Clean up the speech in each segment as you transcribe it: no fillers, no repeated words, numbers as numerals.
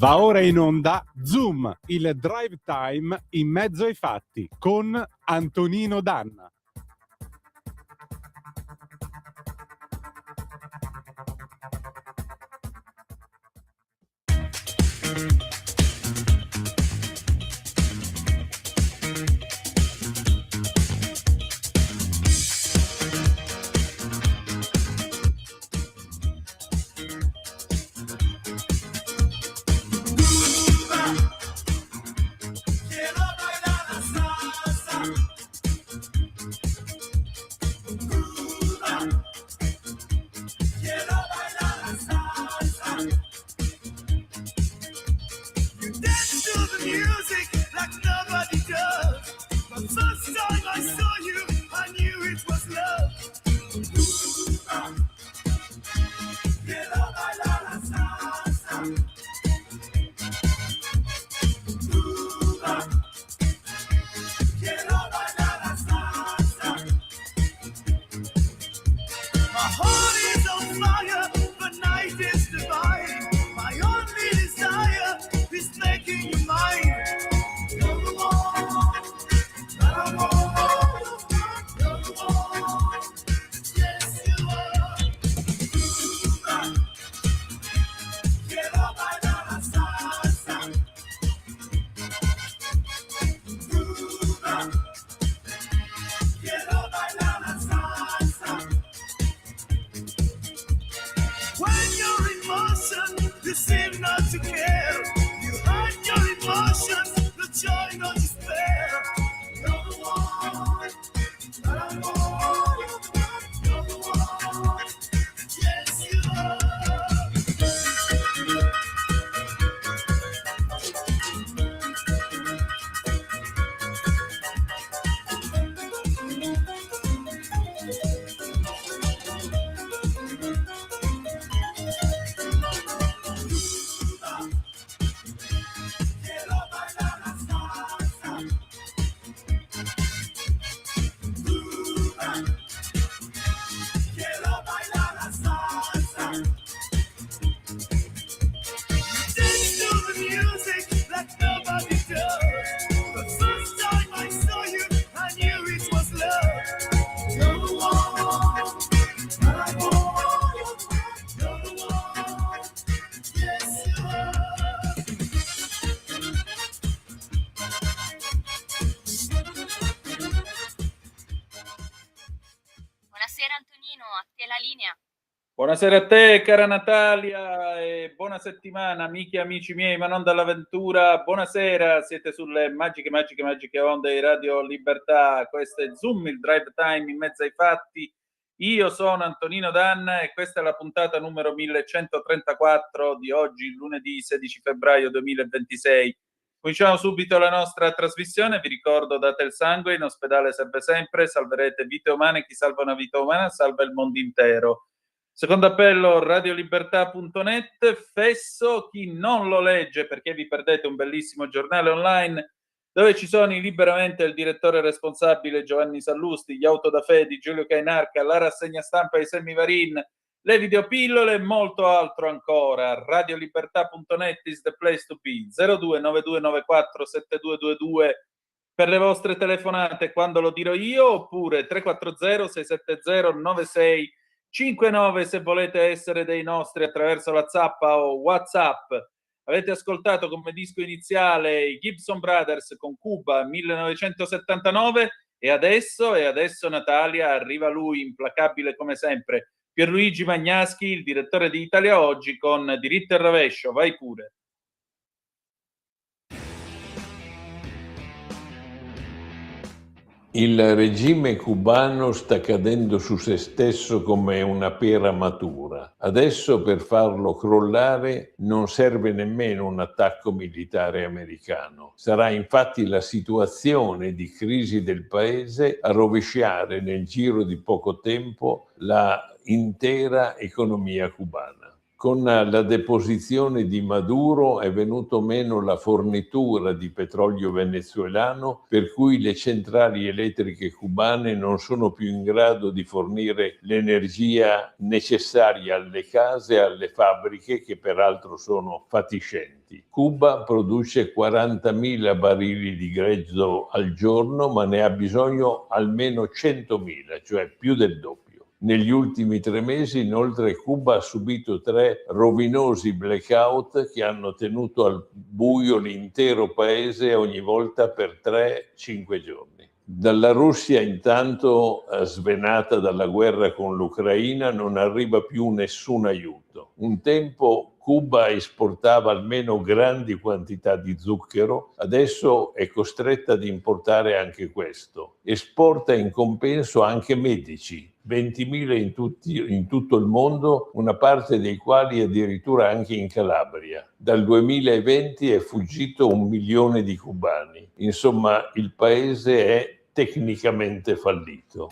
Va ora in onda Zoom, il drive time in mezzo ai fatti con Antonino Danna. Buonasera a te, cara Natalia, e buona settimana, amiche e amici miei, ma non dall'avventura. Buonasera, siete sulle magiche onde di Radio Libertà. Questo è Zoom, il drive time in mezzo ai fatti. Io sono Antonino Danna e questa è la puntata numero 1134 di oggi, lunedì 16 febbraio 2026. Cominciamo subito la nostra trasmissione. Vi ricordo, date il sangue, in ospedale serve sempre, salverete vite umane, chi salva una vita umana salva il mondo intero. Secondo appello, radiolibertà.net. Fesso, chi non lo legge perché vi perdete un bellissimo giornale online dove ci sono liberamente il direttore responsabile Giovanni Sallusti, gli Autodafé di Giulio Cainarca, la rassegna stampa di Semivarin, le videopillole e molto altro ancora. Radiolibertà.net is the place to be. 0292947222 per le vostre telefonate quando lo dirò io, oppure 340 670 9659 se volete essere dei nostri attraverso la zappa o WhatsApp. Avete ascoltato come disco iniziale i Gibson Brothers con Cuba 1979 e adesso Natalia, arriva lui implacabile come sempre, Pierluigi Magnaschi, il direttore di Italia Oggi, con Diritto e Rovescio. Vai pure. Il regime cubano sta cadendo su se stesso come una pera matura. Adesso per farlo crollare non serve nemmeno un attacco militare americano. Sarà infatti la situazione di crisi del paese a rovesciare nel giro di poco tempo la intera economia cubana. Con la deposizione di Maduro è venuto meno la fornitura di petrolio venezuelano, per cui le centrali elettriche cubane non sono più in grado di fornire l'energia necessaria alle case e alle fabbriche, che peraltro sono fatiscenti. Cuba produce 40.000 barili di grezzo al giorno, ma ne ha bisogno almeno 100.000, cioè più del doppio. Negli ultimi 3 mesi, inoltre, Cuba ha subito 3 rovinosi blackout che hanno tenuto al buio l'intero paese ogni volta per 3-5 giorni. Dalla Russia, intanto, svenata dalla guerra con l'Ucraina, non arriva più nessun aiuto. Un tempo Cuba esportava almeno grandi quantità di zucchero, adesso è costretta ad importare anche questo. Esporta in compenso anche medici, 20.000 in tutto il mondo, una parte dei quali addirittura anche in Calabria. Dal 2020 è fuggito 1 milione di cubani. Insomma, il paese è tecnicamente fallito.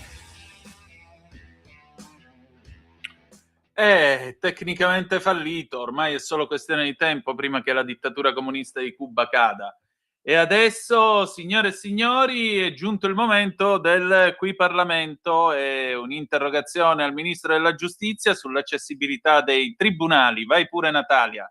È tecnicamente fallito, ormai è solo questione di tempo prima che la dittatura comunista di Cuba cada. E adesso, signore e signori, è giunto il momento del Qui Parlamento e un'interrogazione al Ministro della Giustizia sull'accessibilità dei tribunali. Vai pure, Natalia.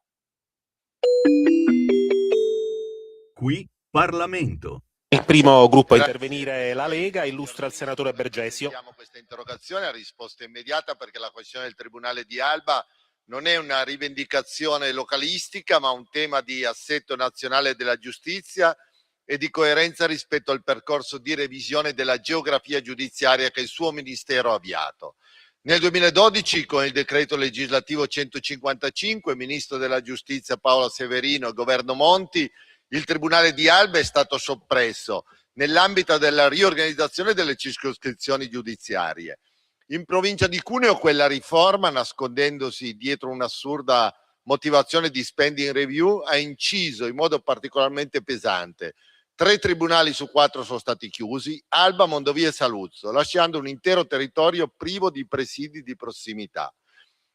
Qui Parlamento. Il primo gruppo a intervenire è la Lega, illustra il senatore Bergesio. Abbiamo questa interrogazione a risposta immediata, perché la questione del Tribunale di Alba non è una rivendicazione localistica, ma un tema di assetto nazionale della giustizia e di coerenza rispetto al percorso di revisione della geografia giudiziaria che il suo Ministero ha avviato. Nel 2012, con il decreto legislativo 155, Ministro della Giustizia Paolo Severino e Governo Monti, il Tribunale di Alba è stato soppresso nell'ambito della riorganizzazione delle circoscrizioni giudiziarie. In provincia di Cuneo quella riforma, nascondendosi dietro un'assurda motivazione di spending review, ha inciso in modo particolarmente pesante. 3 tribunali su 4 sono stati chiusi, Alba, Mondovì e Saluzzo, lasciando un intero territorio privo di presidi di prossimità.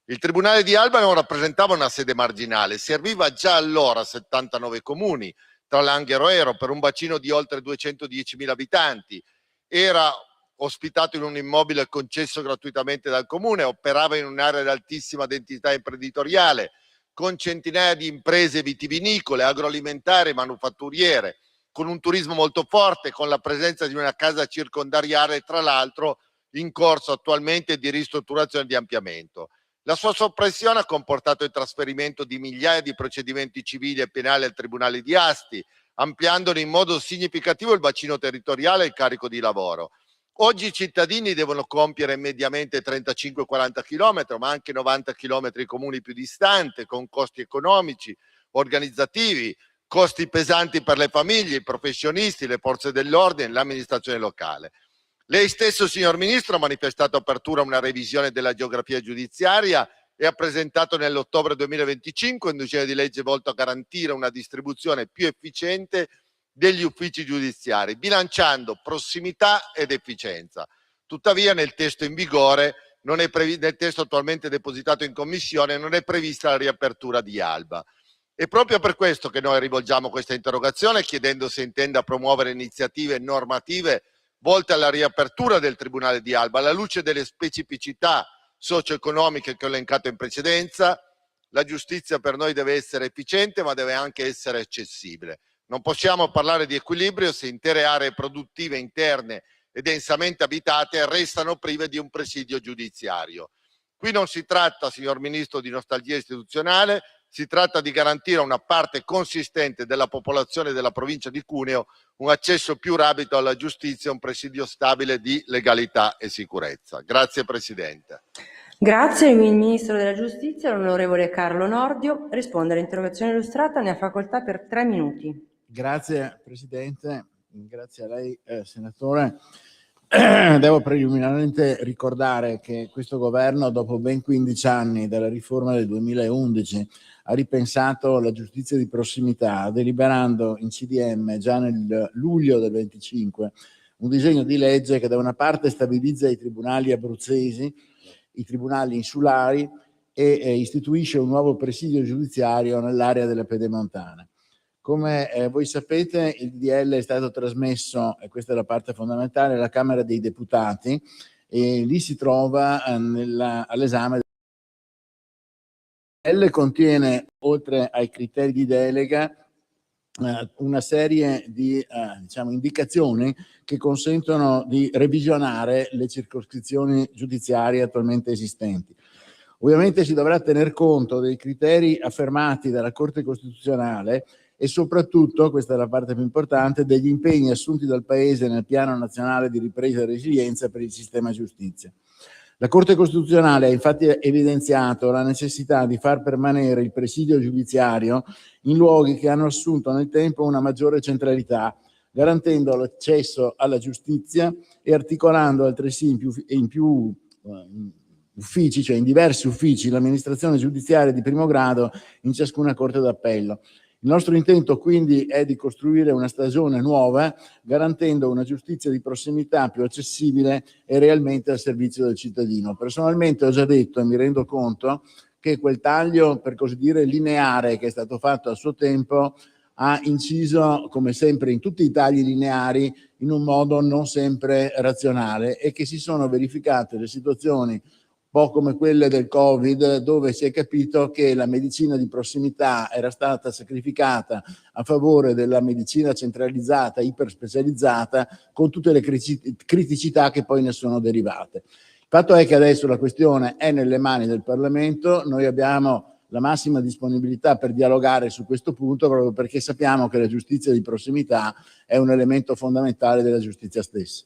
Il Tribunale di Alba non rappresentava una sede marginale, serviva già allora a 79 comuni, tra Langhero e Ero, per un bacino di oltre 210.000 abitanti. Era ospitato in un immobile concesso gratuitamente dal comune, operava in un'area ad altissima densità imprenditoriale, con centinaia di imprese vitivinicole, agroalimentari e manufatturiere, con un turismo molto forte, con la presenza di una casa circondariale, tra l'altro in corso attualmente di ristrutturazione e di ampliamento. La sua soppressione ha comportato il trasferimento di migliaia di procedimenti civili e penali al Tribunale di Asti, ampliandone in modo significativo il bacino territoriale e il carico di lavoro. Oggi i cittadini devono compiere mediamente 35-40 km, ma anche 90 km comuni più distanti, con costi economici, organizzativi, costi pesanti per le famiglie, i professionisti, le forze dell'ordine, l'amministrazione locale. Lei stesso, signor Ministro, ha manifestato apertura a una revisione della geografia giudiziaria e ha presentato nell'ottobre 2025 un disegno di legge volto a garantire una distribuzione più efficiente degli uffici giudiziari, bilanciando prossimità ed efficienza. Tuttavia, nel testo in vigore, nel testo attualmente depositato in Commissione, non è prevista la riapertura di Alba. È proprio per questo che noi rivolgiamo questa interrogazione, chiedendo se intenda promuovere iniziative normative volte alla riapertura del Tribunale di Alba, alla luce delle specificità socio-economiche che ho elencato in precedenza. La giustizia per noi deve essere efficiente, ma deve anche essere accessibile. Non possiamo parlare di equilibrio se intere aree produttive interne e densamente abitate restano prive di un presidio giudiziario. Qui non si tratta, signor Ministro, di nostalgia istituzionale, si tratta di garantire a una parte consistente della popolazione della provincia di Cuneo un accesso più rapido alla giustizia e un presidio stabile di legalità e sicurezza. Grazie Presidente. Grazie. Il Ministro della Giustizia, l'onorevole Carlo Nordio, risponde all'interrogazione illustrata, ne ha facoltà per 3 minuti. Grazie Presidente, grazie a lei Senatore. Devo preliminarmente ricordare che questo governo, dopo ben 15 anni dalla riforma del 2011, ha ripensato la giustizia di prossimità, deliberando in CDM già nel luglio del 25 un disegno di legge che da una parte stabilizza i tribunali abruzzesi, i tribunali insulari e istituisce un nuovo presidio giudiziario nell'area delle Pedemontane. Come voi sapete, il DDL è stato trasmesso, e questa è la parte fondamentale, alla Camera dei Deputati, e lì si trova all'esame. Il DDL contiene, oltre ai criteri di delega, una serie di indicazioni che consentono di revisionare le circoscrizioni giudiziarie attualmente esistenti. Ovviamente si dovrà tener conto dei criteri affermati dalla Corte Costituzionale e soprattutto, questa è la parte più importante, degli impegni assunti dal Paese nel Piano Nazionale di Ripresa e Resilienza per il sistema giustizia. La Corte Costituzionale ha infatti evidenziato la necessità di far permanere il presidio giudiziario in luoghi che hanno assunto nel tempo una maggiore centralità, garantendo l'accesso alla giustizia e articolando altresì in più uffici, cioè in diversi uffici, l'amministrazione giudiziaria di primo grado in ciascuna Corte d'Appello. Il nostro intento quindi è di costruire una stagione nuova, garantendo una giustizia di prossimità più accessibile e realmente al servizio del cittadino. Personalmente ho già detto e mi rendo conto che quel taglio, per così dire, lineare che è stato fatto a suo tempo ha inciso, come sempre in tutti i tagli lineari, in un modo non sempre razionale e che si sono verificate le situazioni un po' come quelle del Covid, dove si è capito che la medicina di prossimità era stata sacrificata a favore della medicina centralizzata, iperspecializzata, con tutte le criticità che poi ne sono derivate. Il fatto è che adesso la questione è nelle mani del Parlamento, noi abbiamo la massima disponibilità per dialogare su questo punto, proprio perché sappiamo che la giustizia di prossimità è un elemento fondamentale della giustizia stessa.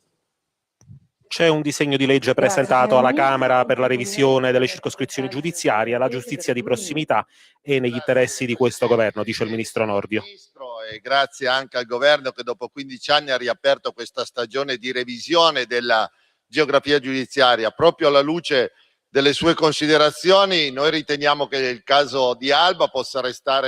C'è un disegno di legge presentato alla Camera per la revisione delle circoscrizioni giudiziarie, la giustizia di prossimità è negli interessi di questo governo, dice il ministro Nordio. E grazie anche al governo che dopo 15 anni ha riaperto questa stagione di revisione della geografia giudiziaria. Proprio alla luce delle sue considerazioni, noi riteniamo che il caso di Alba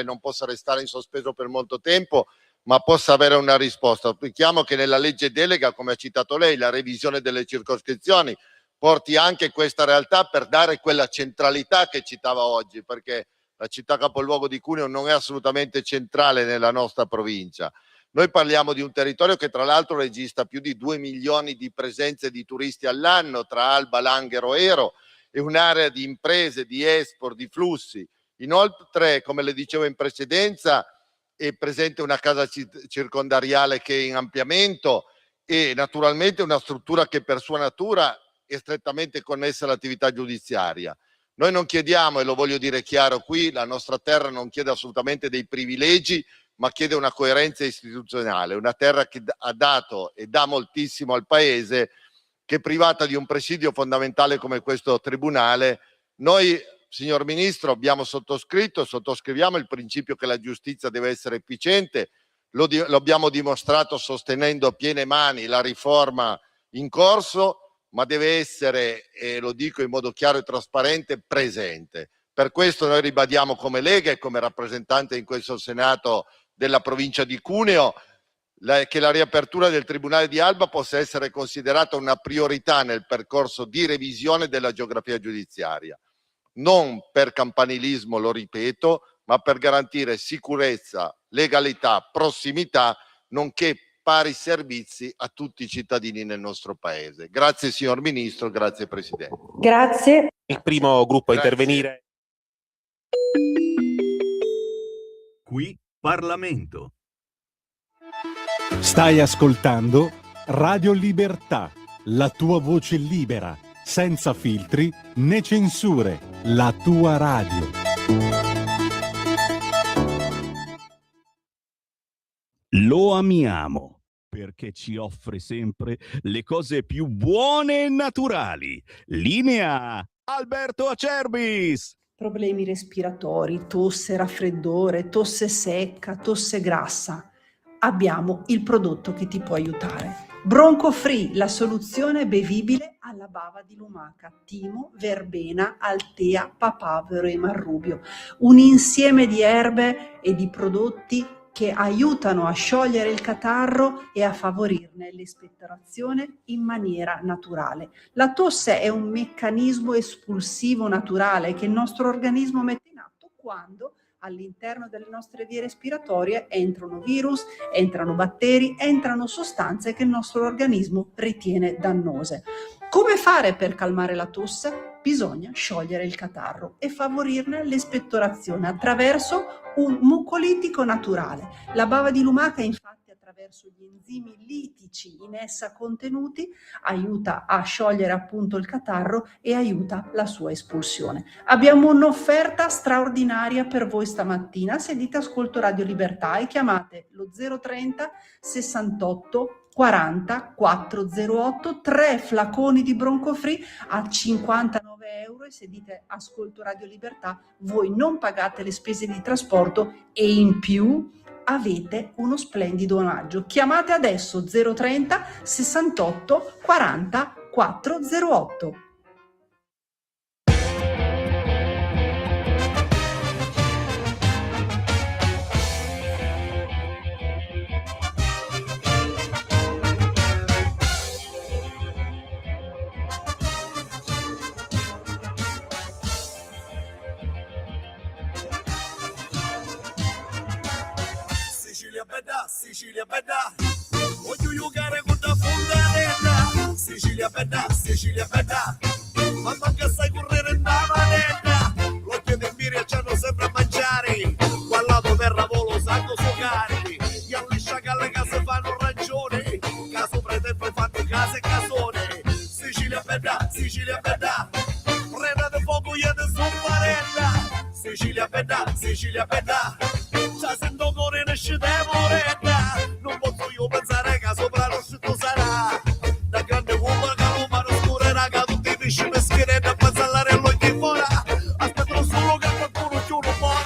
non possa restare in sospeso per molto tempo, ma possa avere una risposta. Auspichiamo che nella legge delega, come ha citato lei, la revisione delle circoscrizioni porti anche questa realtà per dare quella centralità che citava oggi, perché la città capoluogo di Cuneo non è assolutamente centrale nella nostra provincia. Noi parliamo di un territorio che tra l'altro registra più di 2 milioni di presenze di turisti all'anno tra Alba, Langhero e Ero, e un'area di imprese, di export, di flussi. Inoltre, come le dicevo in precedenza, è presente una casa circondariale che è in ampliamento e naturalmente una struttura che per sua natura è strettamente connessa all'attività giudiziaria. Noi non chiediamo, e lo voglio dire chiaro qui, la nostra terra non chiede assolutamente dei privilegi, ma chiede una coerenza istituzionale, una terra che ha dato e dà moltissimo al Paese, che privata di un presidio fondamentale come questo tribunale. Noi, signor Ministro, sottoscriviamo il principio che la giustizia deve essere efficiente, lo abbiamo dimostrato sostenendo a piene mani la riforma in corso, ma deve essere, e lo dico in modo chiaro e trasparente, presente. Per questo noi ribadiamo come Lega e come rappresentante in questo Senato della provincia di Cuneo che la riapertura del Tribunale di Alba possa essere considerata una priorità nel percorso di revisione della geografia giudiziaria. Non per campanilismo, lo ripeto, ma per garantire sicurezza, legalità, prossimità, nonché pari servizi a tutti i cittadini nel nostro Paese. Grazie signor Ministro, grazie Presidente. Grazie. Il primo gruppo a intervenire. Qui Parlamento. Stai ascoltando Radio Libertà, la tua voce libera, senza filtri né censure, la tua radio. Lo amiamo perché ci offre sempre le cose più buone e naturali. Linea Alberto Acerbis. Problemi respiratori, tosse, raffreddore, tosse secca, tosse grassa. Abbiamo il prodotto che ti può aiutare. Bronco Free, la soluzione bevibile alla bava di lumaca, timo, verbena, altea, papavero e marrubio. Un insieme di erbe e di prodotti che aiutano a sciogliere il catarro e a favorirne l'espettorazione in maniera naturale. La tosse è un meccanismo espulsivo naturale che il nostro organismo mette in atto quando all'interno delle nostre vie respiratorie entrano virus, entrano batteri, entrano sostanze che il nostro organismo ritiene dannose. Come fare per calmare la tosse? Bisogna sciogliere il catarro e favorirne l'espettorazione attraverso un mucolitico naturale. La bava di lumaca, infatti, attraverso gli enzimi litici in essa contenuti, aiuta a sciogliere appunto il catarro e aiuta la sua espulsione. Abbiamo un'offerta straordinaria per voi stamattina. Se dite ascolto Radio Libertà e chiamate lo 030 68 40 408, 3 flaconi di Bronco Free a 59 euro, e se dite ascolto Radio Libertà voi non pagate le spese di trasporto e in più avete uno splendido omaggio. Chiamate adesso 030 68 40 408. Sicilia bella, voglio giocare con la fontanella. Sicilia bella, ma manca sai correre in manetta. L'occhio del Miria c'hanno sempre a mangiare, guardato per lavoro sanno suocare. Gli alli sciacalle che si fanno ragione, caso prete e poi fanno casa e casone. Sicilia bella, preda di fuoco io di sopparella. Sicilia bella, già sento cuore nasce demoretta. Non posso io pensare che sopra lo scritto sarà da grande uomo che lo mano scura raga, tutti i pesci meschere da passare all'occhio fuori. Aspetto solo che qualcuno chiude fuori.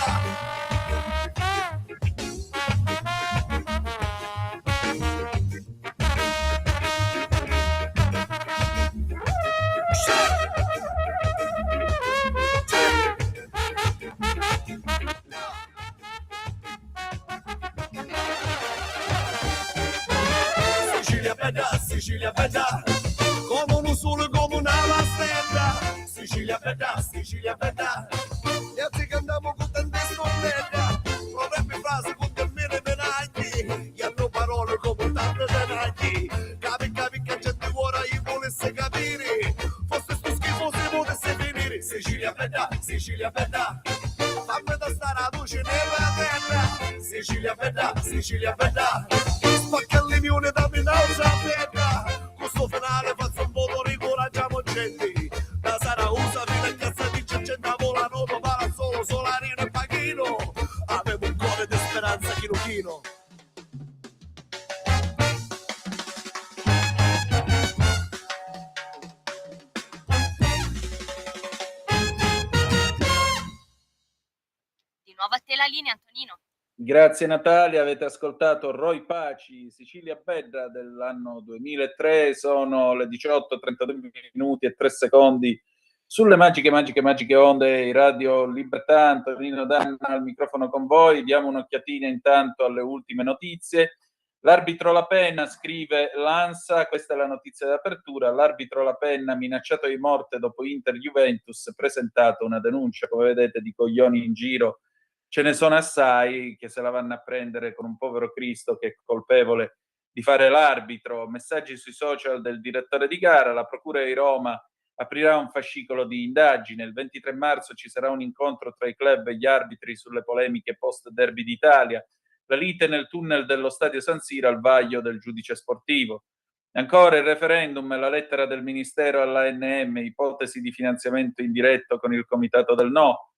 Sicilia bella, come un sole, come una stella. Sicilia bella, e oggi che andiamo con tante scorrette, vorrebbe frasi con te mille menagli, e hanno parole come tante denagli. Capi che gente vuole io volesse capire, fosse sto schifo se potesse finire. Sicilia bella, fammi da stare a luce nella terra. Sicilia bella, spacca il limione da minausa bella. Questo finale faccio un po' di coraggiamo gente. Da Sara usa fino a cazzo di gente volano, va solo Solarino e Pachino. Avevo un cuore di speranza chino. Di nuovo a te la linea, Antonino. Grazie Natalia, avete ascoltato Roy Paci, Sicilia Bella dell'anno 2003, sono le 18:32 minuti e 3 secondi sulle magiche onde di Radio Libertà. Antonino Danna al microfono con voi, diamo un'occhiatina intanto alle ultime notizie. L'arbitro La Penna, scrive l'ANSA, questa è la notizia d'apertura, l'arbitro La Penna minacciato di morte dopo Inter-Juventus, presentato una denuncia, come vedete, di coglioni in giro. Ce ne sono assai che se la vanno a prendere con un povero Cristo che è colpevole di fare l'arbitro. Messaggi sui social del direttore di gara. La Procura di Roma aprirà un fascicolo di indagine. Il 23 marzo ci sarà un incontro tra i club e gli arbitri sulle polemiche post-derby d'Italia. La lite nel tunnel dello Stadio San Siro al vaglio del giudice sportivo. Ancora il referendum e la lettera del Ministero all'ANM, ipotesi di finanziamento indiretto con il Comitato del No.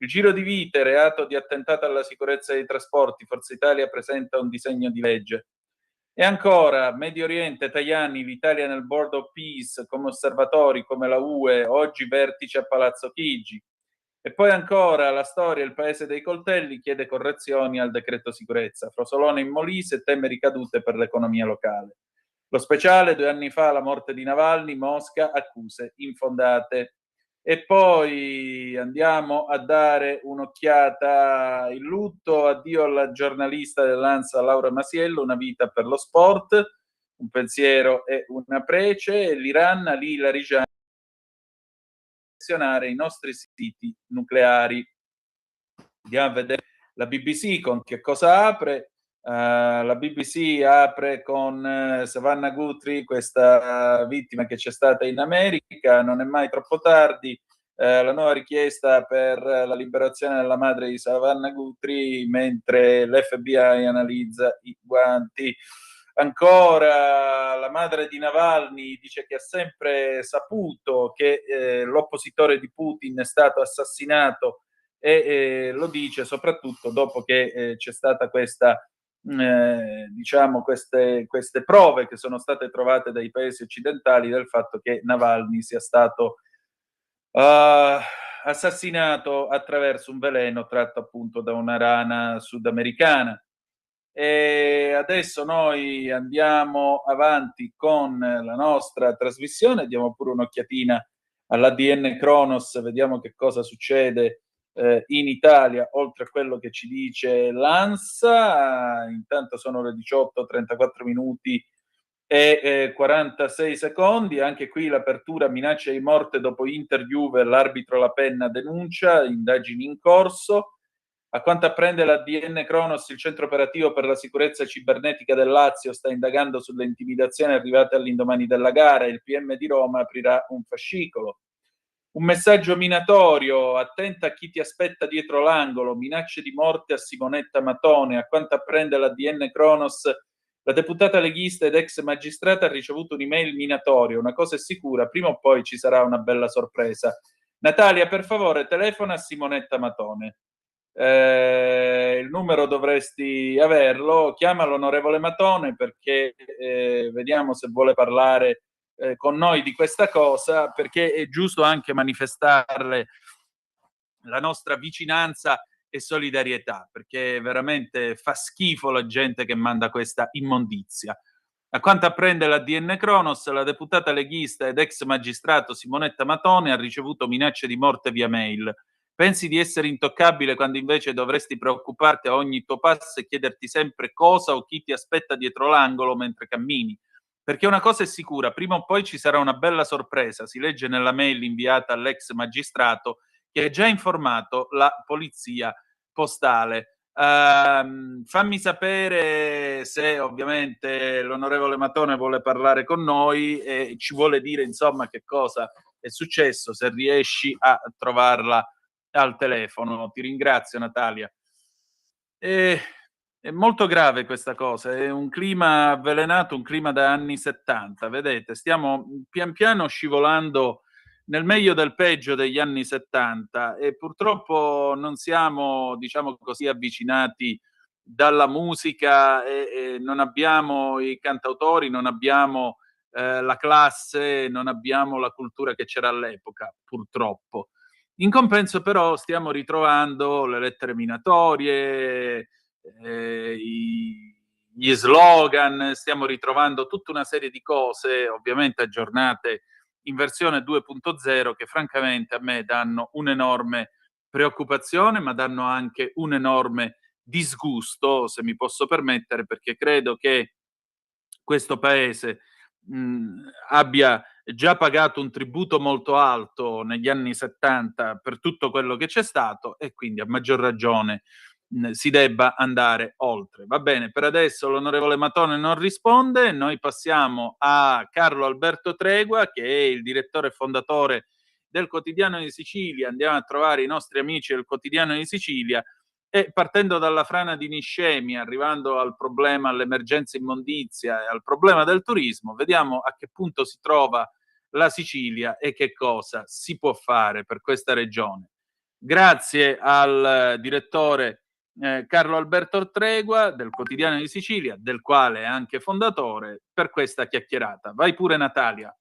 Il giro di vite, reato di attentato alla sicurezza dei trasporti, Forza Italia presenta un disegno di legge. E ancora, Medio Oriente, Tajani, l'Italia nel Board of Peace, come osservatori, come la UE, oggi vertice a Palazzo Chigi. E poi ancora, la storia, il paese dei coltelli, chiede correzioni al decreto sicurezza. Frosolone in Molise, teme ricadute per l'economia locale. Lo speciale, 2 anni fa, la morte di Navalny, Mosca, accuse infondate. E poi andiamo a dare un'occhiata in lutto, addio alla giornalista dell'ANSA Laura Masiello, una vita per lo sport, un pensiero e una prece, e l'Iran, Ali Larijani, i nostri siti nucleari. Andiamo a vedere la BBC con che cosa apre. La BBC apre con Savannah Guthrie, questa vittima che c'è stata in America. Non è mai troppo tardi. La nuova richiesta per la liberazione della madre di Savannah Guthrie, mentre l'FBI analizza i guanti. Ancora, la madre di Navalny dice che ha sempre saputo che l'oppositore di Putin è stato assassinato, e lo dice soprattutto dopo che c'è stata questa diciamo queste prove che sono state trovate dai paesi occidentali del fatto che Navalny sia stato assassinato attraverso un veleno tratto appunto da una rana sudamericana. E adesso noi andiamo avanti con la nostra trasmissione, diamo pure un'occhiatina all'ADN Kronos, vediamo che cosa succede in Italia, oltre a quello che ci dice l'ANSA. Intanto sono le 18:34 minuti e 46 secondi. Anche qui l'apertura, minaccia di morte dopo Inter Juve, l'arbitro La Penna denuncia, indagini in corso. A quanto apprende l'ADN Kronos, il centro operativo per la sicurezza cibernetica del Lazio sta indagando sulle intimidazioni arrivate all'indomani della gara. Il PM di Roma aprirà un fascicolo. Un messaggio minatorio: attenta a chi ti aspetta dietro l'angolo, minacce di morte a Simonetta Matone. A quanto apprende l'ADN Kronos, la deputata leghista ed ex magistrata ha ricevuto un'email minatoria. Una cosa è sicura, prima o poi ci sarà una bella sorpresa. Natalia, per favore, telefona a Simonetta Matone. Il numero dovresti averlo, chiama l'onorevole Matone perché vediamo se vuole parlare con noi di questa cosa, perché è giusto anche manifestarle la nostra vicinanza e solidarietà, perché veramente fa schifo la gente che manda questa immondizia. A quanto apprende l'ADN Kronos, la deputata leghista ed ex magistrato Simonetta Matone ha ricevuto minacce di morte via mail. Pensi di essere intoccabile quando invece dovresti preoccuparti a ogni tuo passo e chiederti sempre cosa o chi ti aspetta dietro l'angolo mentre cammini. Perché una cosa è sicura, prima o poi ci sarà una bella sorpresa, si legge nella mail inviata all'ex magistrato che ha già informato la polizia postale. Fammi sapere se ovviamente l'onorevole Matone vuole parlare con noi e ci vuole dire insomma che cosa è successo, se riesci a trovarla al telefono. Ti ringrazio, Natalia. È molto grave questa cosa, è un clima avvelenato, un clima da anni 70, vedete, stiamo pian piano scivolando nel meglio del peggio degli anni 70 e purtroppo non siamo, diciamo così, avvicinati dalla musica e non abbiamo i cantautori, non abbiamo la classe, non abbiamo la cultura che c'era all'epoca, purtroppo. In compenso però stiamo ritrovando le lettere minatorie, gli slogan, stiamo ritrovando tutta una serie di cose ovviamente aggiornate in versione 2.0 che francamente a me danno un'enorme preoccupazione, ma danno anche un enorme disgusto, se mi posso permettere, perché credo che questo paese abbia già pagato un tributo molto alto negli anni 70 per tutto quello che c'è stato e quindi a maggior ragione si debba andare oltre. Va bene, per adesso l'onorevole Matone non risponde, noi passiamo a Carlo Alberto Tregua che è il direttore fondatore del Quotidiano di Sicilia. Andiamo a trovare i nostri amici del Quotidiano di Sicilia e partendo dalla frana di Niscemi, arrivando al problema, all'emergenza immondizia e al problema del turismo, vediamo a che punto si trova la Sicilia e che cosa si può fare per questa regione. Grazie al direttore Carlo Alberto Tregua del Quotidiano di Sicilia, del quale è anche fondatore, per questa chiacchierata. Vai pure, Natalia.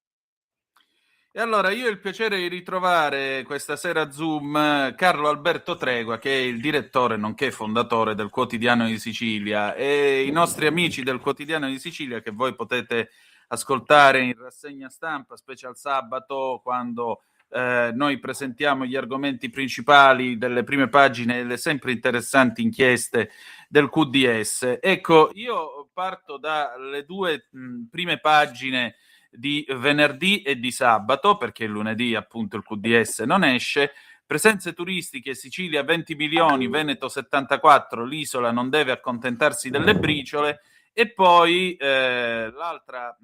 E allora io ho il piacere di ritrovare questa sera a Zoom Carlo Alberto Tregua, che è il direttore nonché fondatore del Quotidiano di Sicilia, e i nostri amici del Quotidiano di Sicilia che voi potete ascoltare in rassegna stampa, specie al sabato, quando noi presentiamo gli argomenti principali delle prime pagine e le sempre interessanti inchieste del QDS. Ecco, io parto dalle due prime pagine di venerdì e di sabato, perché lunedì appunto il QDS non esce. Presenze turistiche, Sicilia 20 milioni, Veneto 74, l'isola non deve accontentarsi delle briciole. E poi l'altra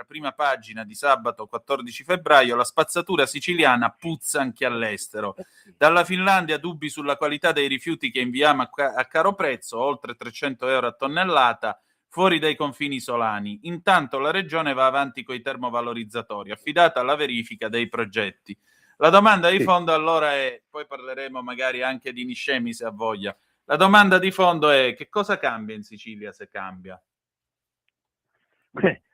prima pagina di sabato 14 febbraio, la spazzatura siciliana puzza anche all'estero. Dalla Finlandia dubbi sulla qualità dei rifiuti che inviamo a caro prezzo, oltre 300 euro a tonnellata, fuori dai confini isolani. Intanto la regione va avanti coi termovalorizzatori, affidata alla verifica dei progetti. La domanda di fondo allora è, poi parleremo magari anche di Niscemi se ha voglia, la domanda di fondo è: che cosa cambia in Sicilia se cambia?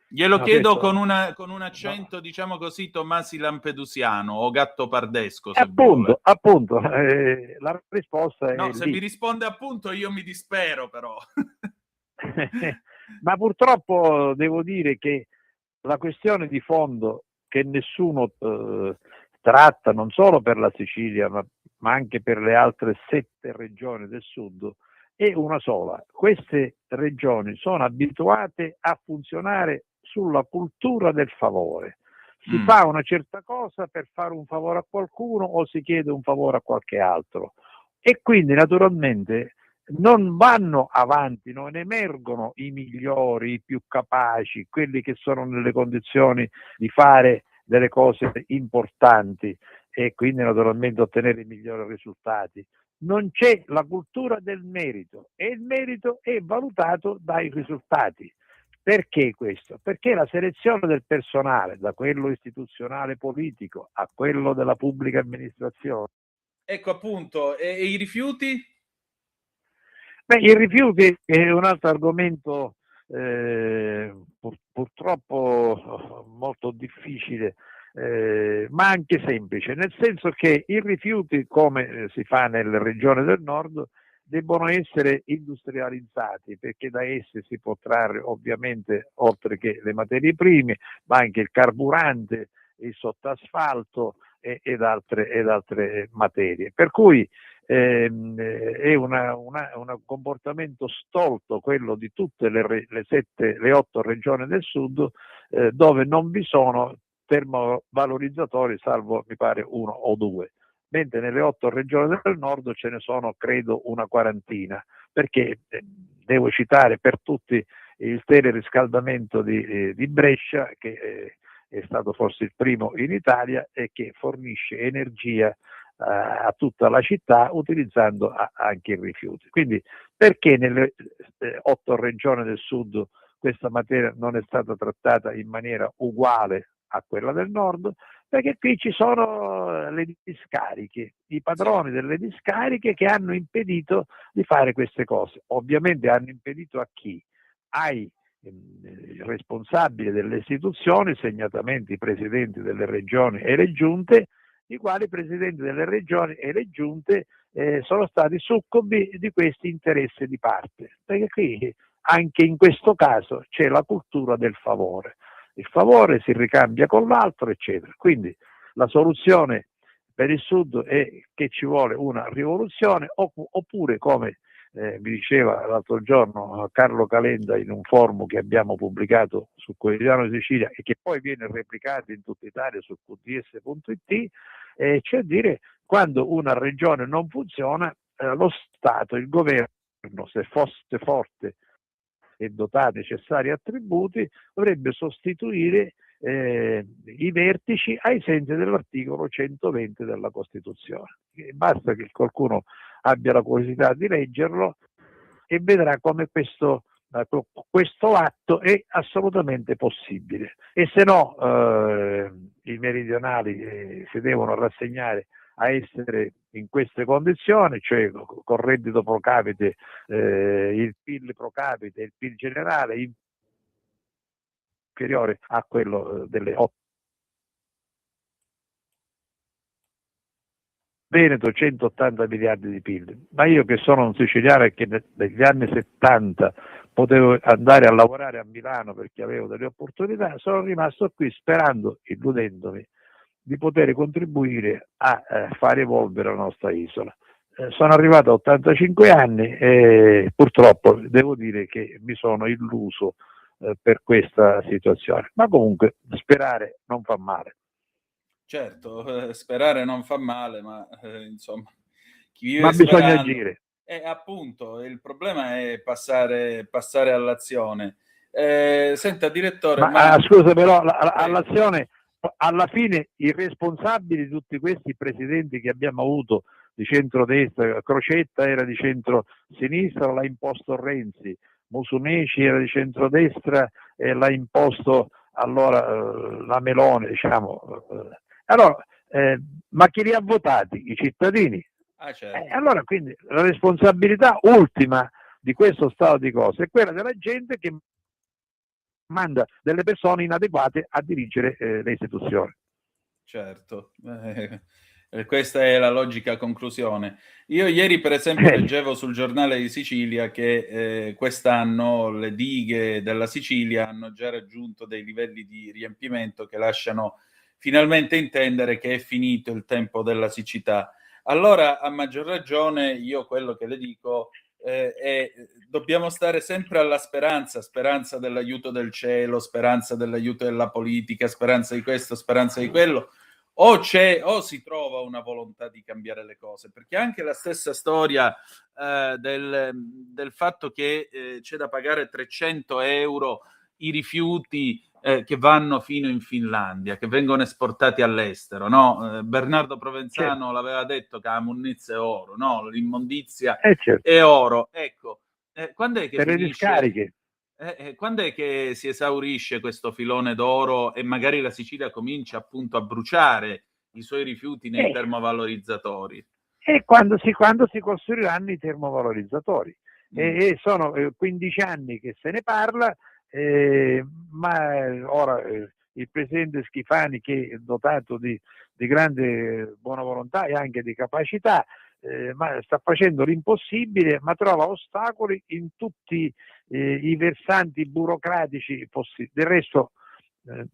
Glielo chiedo con un accento, diciamo così, Tommasi Lampedusiano o Gattopardesco. Se appunto, la risposta è no, se lì. mi risponde appunto io mi dispero però. Ma purtroppo devo dire che la questione di fondo che nessuno tratta, non solo per la Sicilia, ma anche per le altre 7 regioni del sud, è una sola. Queste regioni sono abituate a funzionare sulla cultura del favore. Si fa una certa cosa per fare un favore a qualcuno o si chiede un favore a qualche altro. E quindi naturalmente non vanno avanti, non emergono i migliori, i più capaci, quelli che sono nelle condizioni di fare delle cose importanti e quindi naturalmente ottenere i migliori risultati. Non c'è la cultura del merito e il merito è valutato dai risultati. Perché questo? Perché la selezione del personale, da quello istituzionale politico a quello della pubblica amministrazione. Ecco appunto, e i rifiuti? Beh, i rifiuti è un altro argomento purtroppo molto difficile, ma anche semplice, nel senso che i rifiuti, come si fa nelle regioni del nord, debbono essere industrializzati, perché da essi si può trarre ovviamente, oltre che le materie prime, ma anche il carburante, il sottoasfalto ed altre materie. Per cui è un comportamento stolto quello di tutte le 8 regioni del sud, dove non vi sono termovalorizzatori, salvo mi pare 1 o 2, mentre nelle 8 regioni del nord ce ne sono credo una quarantina, perché devo citare per tutti il teleriscaldamento di Brescia, che è stato forse il primo in Italia e che fornisce energia a tutta la città utilizzando anche i rifiuti. Quindi perché nelle 8 regioni del sud questa materia non è stata trattata in maniera uguale a quella del nord? Perché qui ci sono le discariche, i padroni delle discariche che hanno impedito di fare queste cose. Ovviamente hanno impedito a chi? Ai responsabili delle istituzioni, segnatamente i presidenti delle regioni e le giunte, i quali presidenti delle regioni e le giunte sono stati succubi di questi interessi di parte, perché qui anche in questo caso c'è la cultura del favore. Il favore si ricambia con l'altro, eccetera. Quindi la soluzione per il Sud è che ci vuole una rivoluzione, oppure come mi diceva l'altro giorno Carlo Calenda in un forum che abbiamo pubblicato sul Quotidiano di Sicilia e che poi viene replicato in tutta Italia su qds.it, cioè dire, quando una regione non funziona, lo Stato, il governo, se fosse forte e dotato dei necessari attributi, dovrebbe sostituire i vertici ai sensi dell'articolo 120 della Costituzione. Basta che qualcuno abbia la curiosità di leggerlo e vedrà come questo atto è assolutamente possibile. E se no i meridionali si devono rassegnare a essere in queste condizioni, cioè con reddito pro capite, il PIL pro capite, il PIL generale inferiore a quello delle 8. Veneto 180 miliardi di PIL, ma io che sono un siciliano e che negli anni 70 potevo andare a lavorare a Milano perché avevo delle opportunità, sono rimasto qui sperando, illudendomi, di poter contribuire a far evolvere la nostra isola. Sono arrivato a 85 anni e purtroppo devo dire che mi sono illuso per questa situazione, ma comunque sperare non fa male. Certo, sperare non fa male, ma insomma, chi vive Ma bisogna sperando... agire. Appunto, il problema è passare all'azione. Senta, direttore, Ma scusa, però Prego. all'azione, alla fine i responsabili di tutti questi presidenti che abbiamo avuto di centrodestra, Crocetta era di centrosinistra, l'ha imposto Renzi, Musumeci era di centrodestra e l'ha imposto allora la Meloni, diciamo. Allora, ma chi li ha votati? I cittadini. Certo. Allora, quindi la responsabilità ultima di questo stato di cose è quella della gente che manda delle persone inadeguate a dirigere le istituzioni. Certo, questa è la logica conclusione. Io ieri, per esempio, leggevo sul Giornale di Sicilia che quest'anno le dighe della Sicilia hanno già raggiunto dei livelli di riempimento che lasciano finalmente intendere che è finito il tempo della siccità. Allora, a maggior ragione, io quello che le dico è dobbiamo stare sempre alla speranza dell'aiuto del cielo, speranza dell'aiuto della politica, speranza di questo, speranza di quello. O si trova una volontà di cambiare le cose, perché anche la stessa storia del fatto che c'è da pagare 300 euro i rifiuti che vanno fino in Finlandia, che vengono esportati all'estero, no? Bernardo Provenzano l'aveva detto che la munnizia è oro, no? L'immondizia è oro. Ecco, quando è che per le finisce? discariche. Quando è che si esaurisce questo filone d'oro e magari la Sicilia comincia appunto a bruciare i suoi rifiuti nei termovalorizzatori? E quando si costruiranno i termovalorizzatori. E sono 15 anni che se ne parla, ma ora il presidente Schifani, che è dotato di grande buona volontà e anche di capacità, ma sta facendo l'impossibile, ma trova ostacoli in tutti i versanti burocratici possibili. Del resto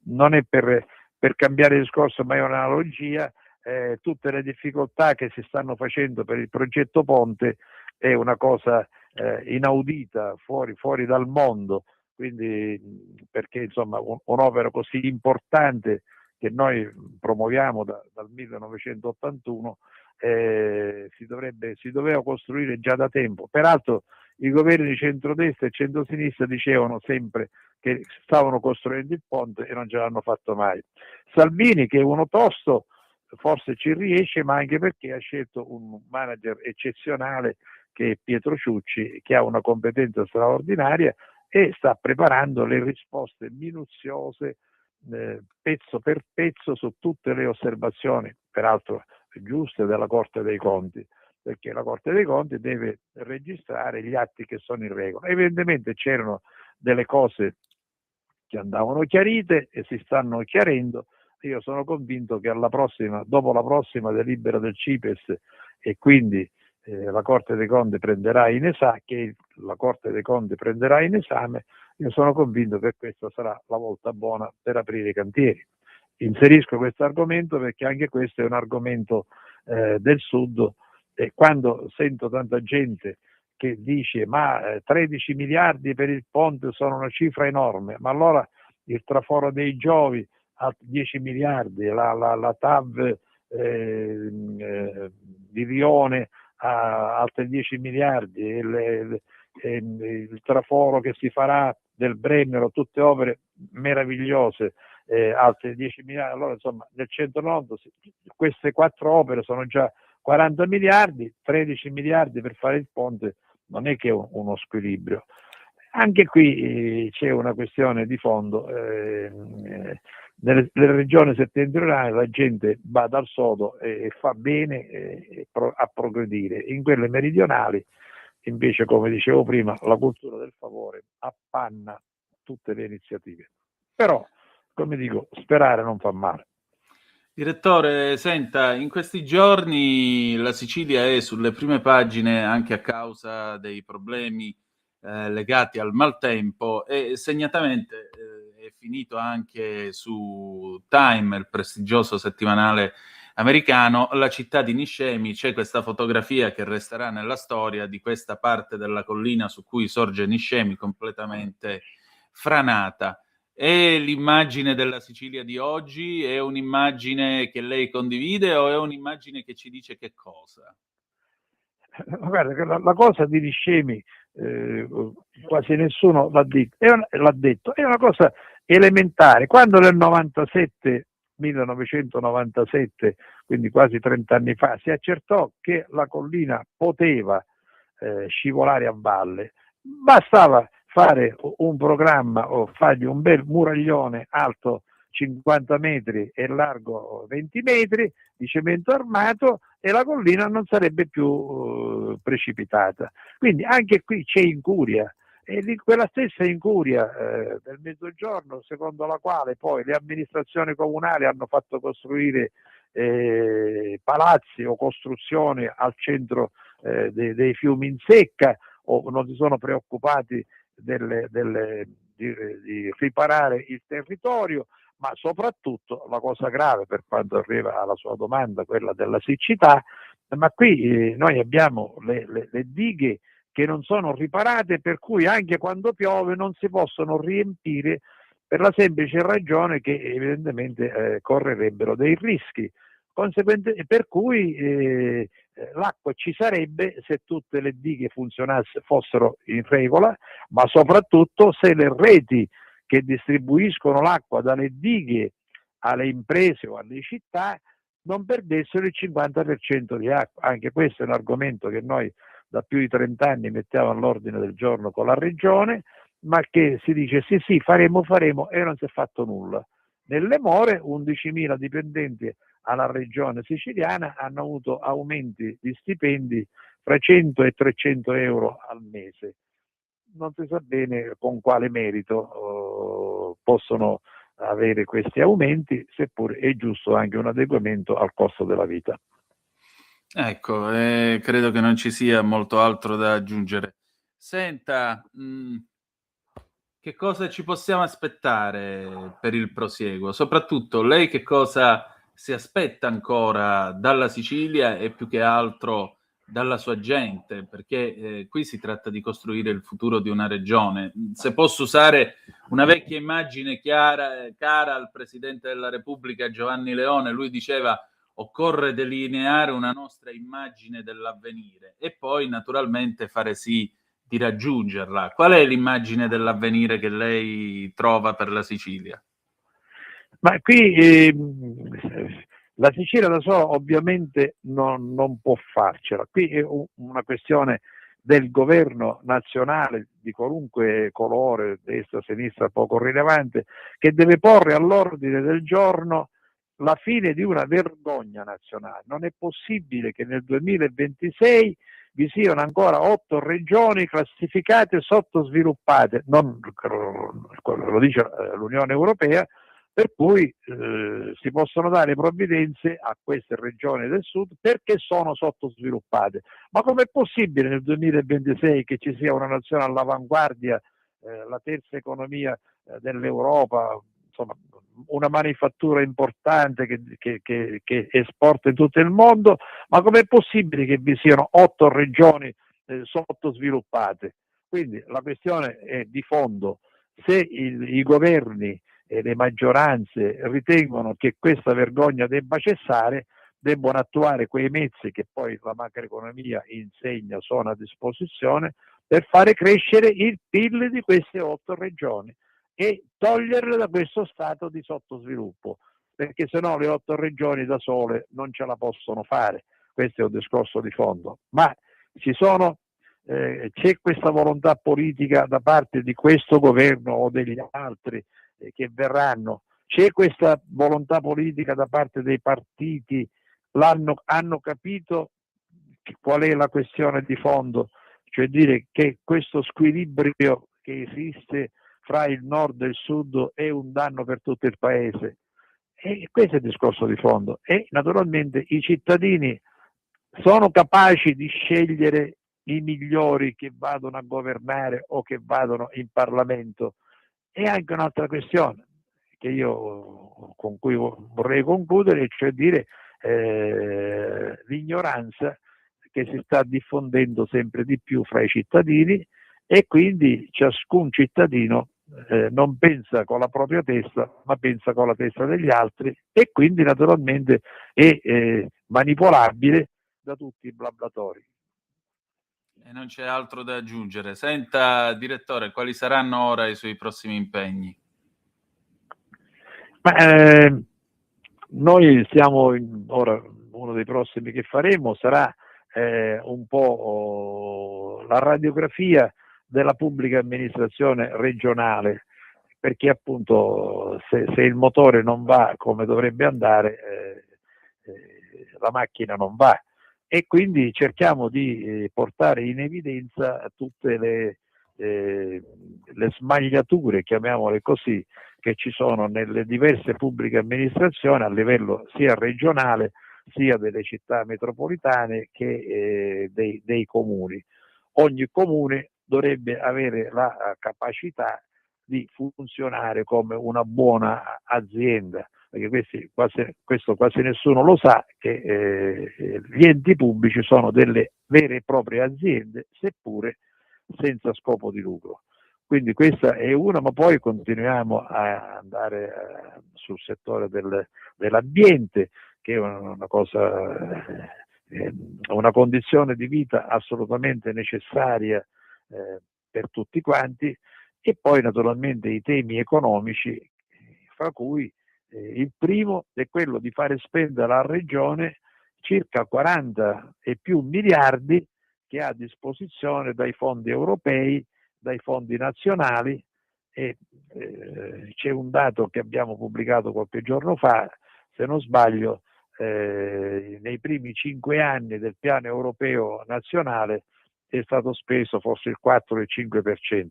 non è per cambiare discorso, ma è un'analogia. Tutte le difficoltà che si stanno facendo per il progetto Ponte è una cosa inaudita, fuori dal mondo, quindi perché insomma un'opera così importante che noi promuoviamo dal 1981 si doveva costruire già da tempo. Peraltro i governi di centrodestra e centrosinistra dicevano sempre che stavano costruendo il ponte e non ce l'hanno fatto mai. Salvini, che è uno tosto, forse ci riesce, ma anche perché ha scelto un manager eccezionale che è Pietro Ciucci, che ha una competenza straordinaria e sta preparando le risposte minuziose pezzo per pezzo su tutte le osservazioni, peraltro giuste, della Corte dei Conti, perché la Corte dei Conti deve registrare gli atti che sono in regola. Evidentemente c'erano delle cose che andavano chiarite e si stanno chiarendo. Io sono convinto che dopo la prossima delibera del CIPES e quindi la Corte dei Conti prenderà in esame, io sono convinto che questa sarà la volta buona per aprire i cantieri. Inserisco questo argomento perché anche questo è un argomento del Sud, e quando sento tanta gente che dice ma 13 miliardi per il ponte sono una cifra enorme, ma allora il traforo dei Giovi a 10 miliardi, la TAV di Lione a altri 10 miliardi, il traforo che si farà del Brennero, tutte opere meravigliose, altri 10 miliardi, allora insomma nel 190 queste 4 opere sono già 40 miliardi, 13 miliardi per fare il ponte non è che uno squilibrio. Anche qui c'è una questione di fondo. Nelle regioni settentrionali la gente va dal sodo e fa bene a progredire. In quelle meridionali invece, come dicevo prima, la cultura del favore appanna tutte le iniziative. Però, come dico, sperare non fa male. Direttore, senta, in questi giorni la Sicilia è sulle prime pagine anche a causa dei problemi legati al maltempo e segnatamente è finito anche su Time, il prestigioso settimanale americano, la città di Niscemi. C'è questa fotografia che resterà nella storia di questa parte della collina su cui sorge Niscemi completamente franata. È l'immagine della Sicilia di oggi? È un'immagine che lei condivide o è un'immagine che ci dice che cosa? Guarda, la cosa di Niscemi, quasi nessuno l'ha detto, è una cosa elementare. Quando nel 1997, quindi quasi 30 anni fa, si accertò che la collina poteva scivolare a valle, bastava fare un programma o fargli un bel muraglione alto 50 metri e largo 20 metri di cemento armato e la collina non sarebbe più precipitata. Quindi anche qui c'è incuria, e di quella stessa incuria del Mezzogiorno, secondo la quale poi le amministrazioni comunali hanno fatto costruire palazzi o costruzioni al centro dei fiumi in secca, o non si sono preoccupati di riparare il territorio, ma soprattutto la cosa grave per quanto arriva alla sua domanda, quella della siccità, ma qui noi abbiamo le dighe che non sono riparate, per cui anche quando piove non si possono riempire, per la semplice ragione che evidentemente correrebbero dei rischi. Per cui l'acqua ci sarebbe se tutte le dighe fossero in regola, ma soprattutto se le reti che distribuiscono l'acqua dalle dighe alle imprese o alle città non perdessero il 50% di acqua. Anche questo è un argomento che noi da più di 30 anni mettiamo all'ordine del giorno con la Regione, ma che si dice sì, faremo e non si è fatto nulla. Nelle more 11.000 dipendenti alla Regione siciliana hanno avuto aumenti di stipendi fra 100 e 300 euro al mese. Non si sa bene con quale merito possono avere questi aumenti, seppur è giusto anche un adeguamento al costo della vita. Ecco, credo che non ci sia molto altro da aggiungere. Senta, che cosa ci possiamo aspettare per il prosieguo? Soprattutto lei che cosa si aspetta ancora dalla Sicilia e più che altro dalla sua gente? Perché qui si tratta di costruire il futuro di una regione. Se posso usare una vecchia immagine cara al Presidente della Repubblica Giovanni Leone, lui diceva: occorre delineare una nostra immagine dell'avvenire e poi naturalmente fare sì di raggiungerla. Qual è l'immagine dell'avvenire che lei trova per la Sicilia? Ma qui la Sicilia da sola ovviamente non può farcela. Qui è una questione del governo nazionale di qualunque colore, destra, sinistra, poco rilevante, che deve porre all'ordine del giorno la fine di una vergogna nazionale. Non è possibile che nel 2026 vi siano ancora 8 regioni classificate sottosviluppate, lo dice l'Unione Europea, per cui si possono dare provvidenze a queste regioni del sud perché sono sottosviluppate. Ma com'è possibile nel 2026 che ci sia una nazione all'avanguardia, la terza economia dell'Europa, insomma una manifattura importante che esporta in tutto il mondo, ma com'è possibile che vi siano 8 regioni sottosviluppate? Quindi la questione è di fondo: se i governi e le maggioranze ritengono che questa vergogna debba cessare, debbono attuare quei mezzi che poi la macroeconomia insegna sono a disposizione per fare crescere il PIL di queste 8 regioni e toglierle da questo stato di sottosviluppo, perché sennò le 8 regioni da sole non ce la possono fare. Questo è un discorso di fondo, ma c'è questa volontà politica da parte di questo governo o degli altri che verranno, c'è questa volontà politica da parte dei partiti, hanno capito qual è la questione di fondo, cioè dire che questo squilibrio che esiste fra il nord e il sud è un danno per tutto il paese. E questo è il discorso di fondo. E naturalmente i cittadini sono capaci di scegliere i migliori che vadano a governare o che vadano in Parlamento. E anche un'altra questione con cui vorrei concludere, cioè dire l'ignoranza che si sta diffondendo sempre di più fra i cittadini, e quindi ciascun cittadino non pensa con la propria testa, ma pensa con la testa degli altri, e quindi naturalmente è manipolabile da tutti i blablatori. E non c'è altro da aggiungere. Senta, direttore, quali saranno ora i suoi prossimi impegni? Noi stiamo ora, uno dei prossimi che faremo sarà un po' la radiografia della pubblica amministrazione regionale, perché appunto se il motore non va come dovrebbe andare, la macchina non va, e quindi cerchiamo di portare in evidenza tutte le smagliature, chiamiamole così, che ci sono nelle diverse pubbliche amministrazioni a livello sia regionale sia delle città metropolitane che dei comuni. Ogni comune dovrebbe avere la capacità di funzionare come una buona azienda, perché questo quasi nessuno lo sa, che gli enti pubblici sono delle vere e proprie aziende, seppure senza scopo di lucro. Quindi questa è una, ma poi continuiamo a andare sul settore dell'ambiente, che è una condizione di vita assolutamente necessaria per tutti quanti, e poi naturalmente i temi economici, fra cui il primo è quello di fare spendere alla Regione circa 40 e più miliardi che ha a disposizione dai fondi europei, dai fondi nazionali, e c'è un dato che abbiamo pubblicato qualche giorno fa, se non sbaglio, nei primi 5 anni del piano europeo nazionale è stato speso forse il 4 e il 5%.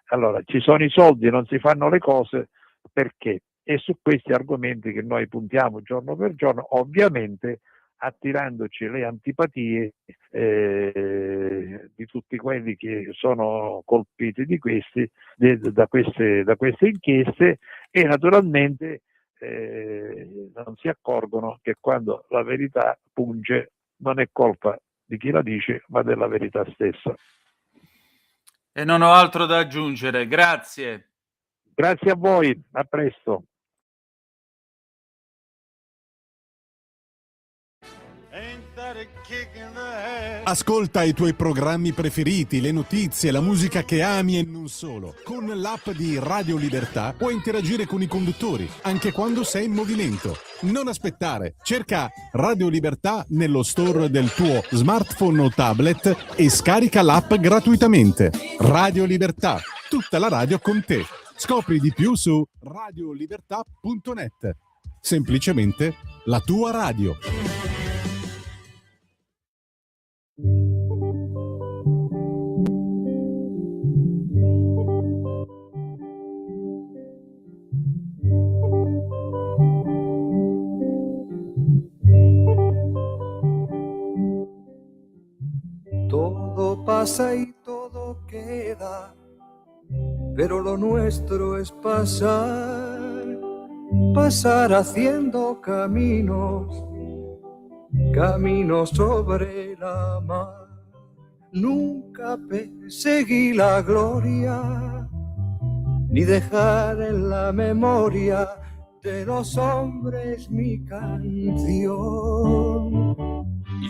Allora, ci sono i soldi, non si fanno le cose, perché? È su questi argomenti che noi puntiamo giorno per giorno, ovviamente attirandoci le antipatie di tutti quelli che sono colpiti da queste inchieste, e naturalmente non si accorgono che quando la verità punge non è colpa di chi la dice, ma della verità stessa. E non ho altro da aggiungere. Grazie. Grazie a voi, a presto. Ascolta i tuoi programmi preferiti, le notizie, la musica che ami e non solo. Con l'app di Radio Libertà puoi interagire con i conduttori, anche quando sei in movimento. Non aspettare, cerca Radio Libertà nello store del tuo smartphone o tablet e scarica l'app gratuitamente. Radio Libertà, tutta la radio con te. Scopri di più su radiolibertà.net. Semplicemente la tua radio. Todo pasa y todo queda, pero lo nuestro es pasar, pasar haciendo caminos, caminos sobre la mar. Nunca perseguí la gloria, ni dejar en la memoria de los hombres mi canción.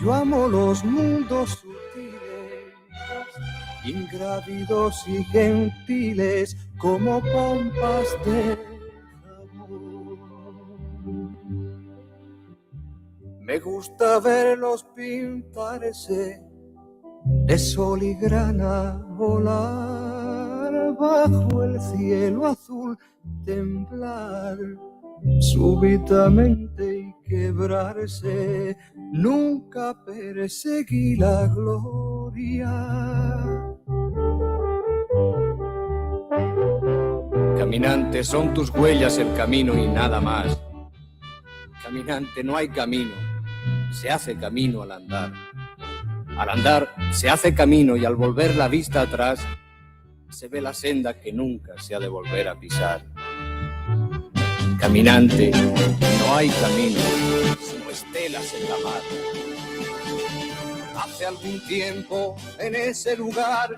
Yo amo los mundos sutiles, ingrávidos y gentiles, como pompas de jabón. Me gusta verlos pintarse de sol y grana, volar bajo el cielo azul, temblar súbitamente y quebrarse. Nunca perseguí la gloria. Caminante, son tus huellas el camino y nada más. Caminante, no hay camino, se hace camino al andar. Al andar se hace camino y al volver la vista atrás se ve la senda que nunca se ha de volver a pisar. Caminante, no hay camino, sino estelas en la mar. Hace algún tiempo, en ese lugar,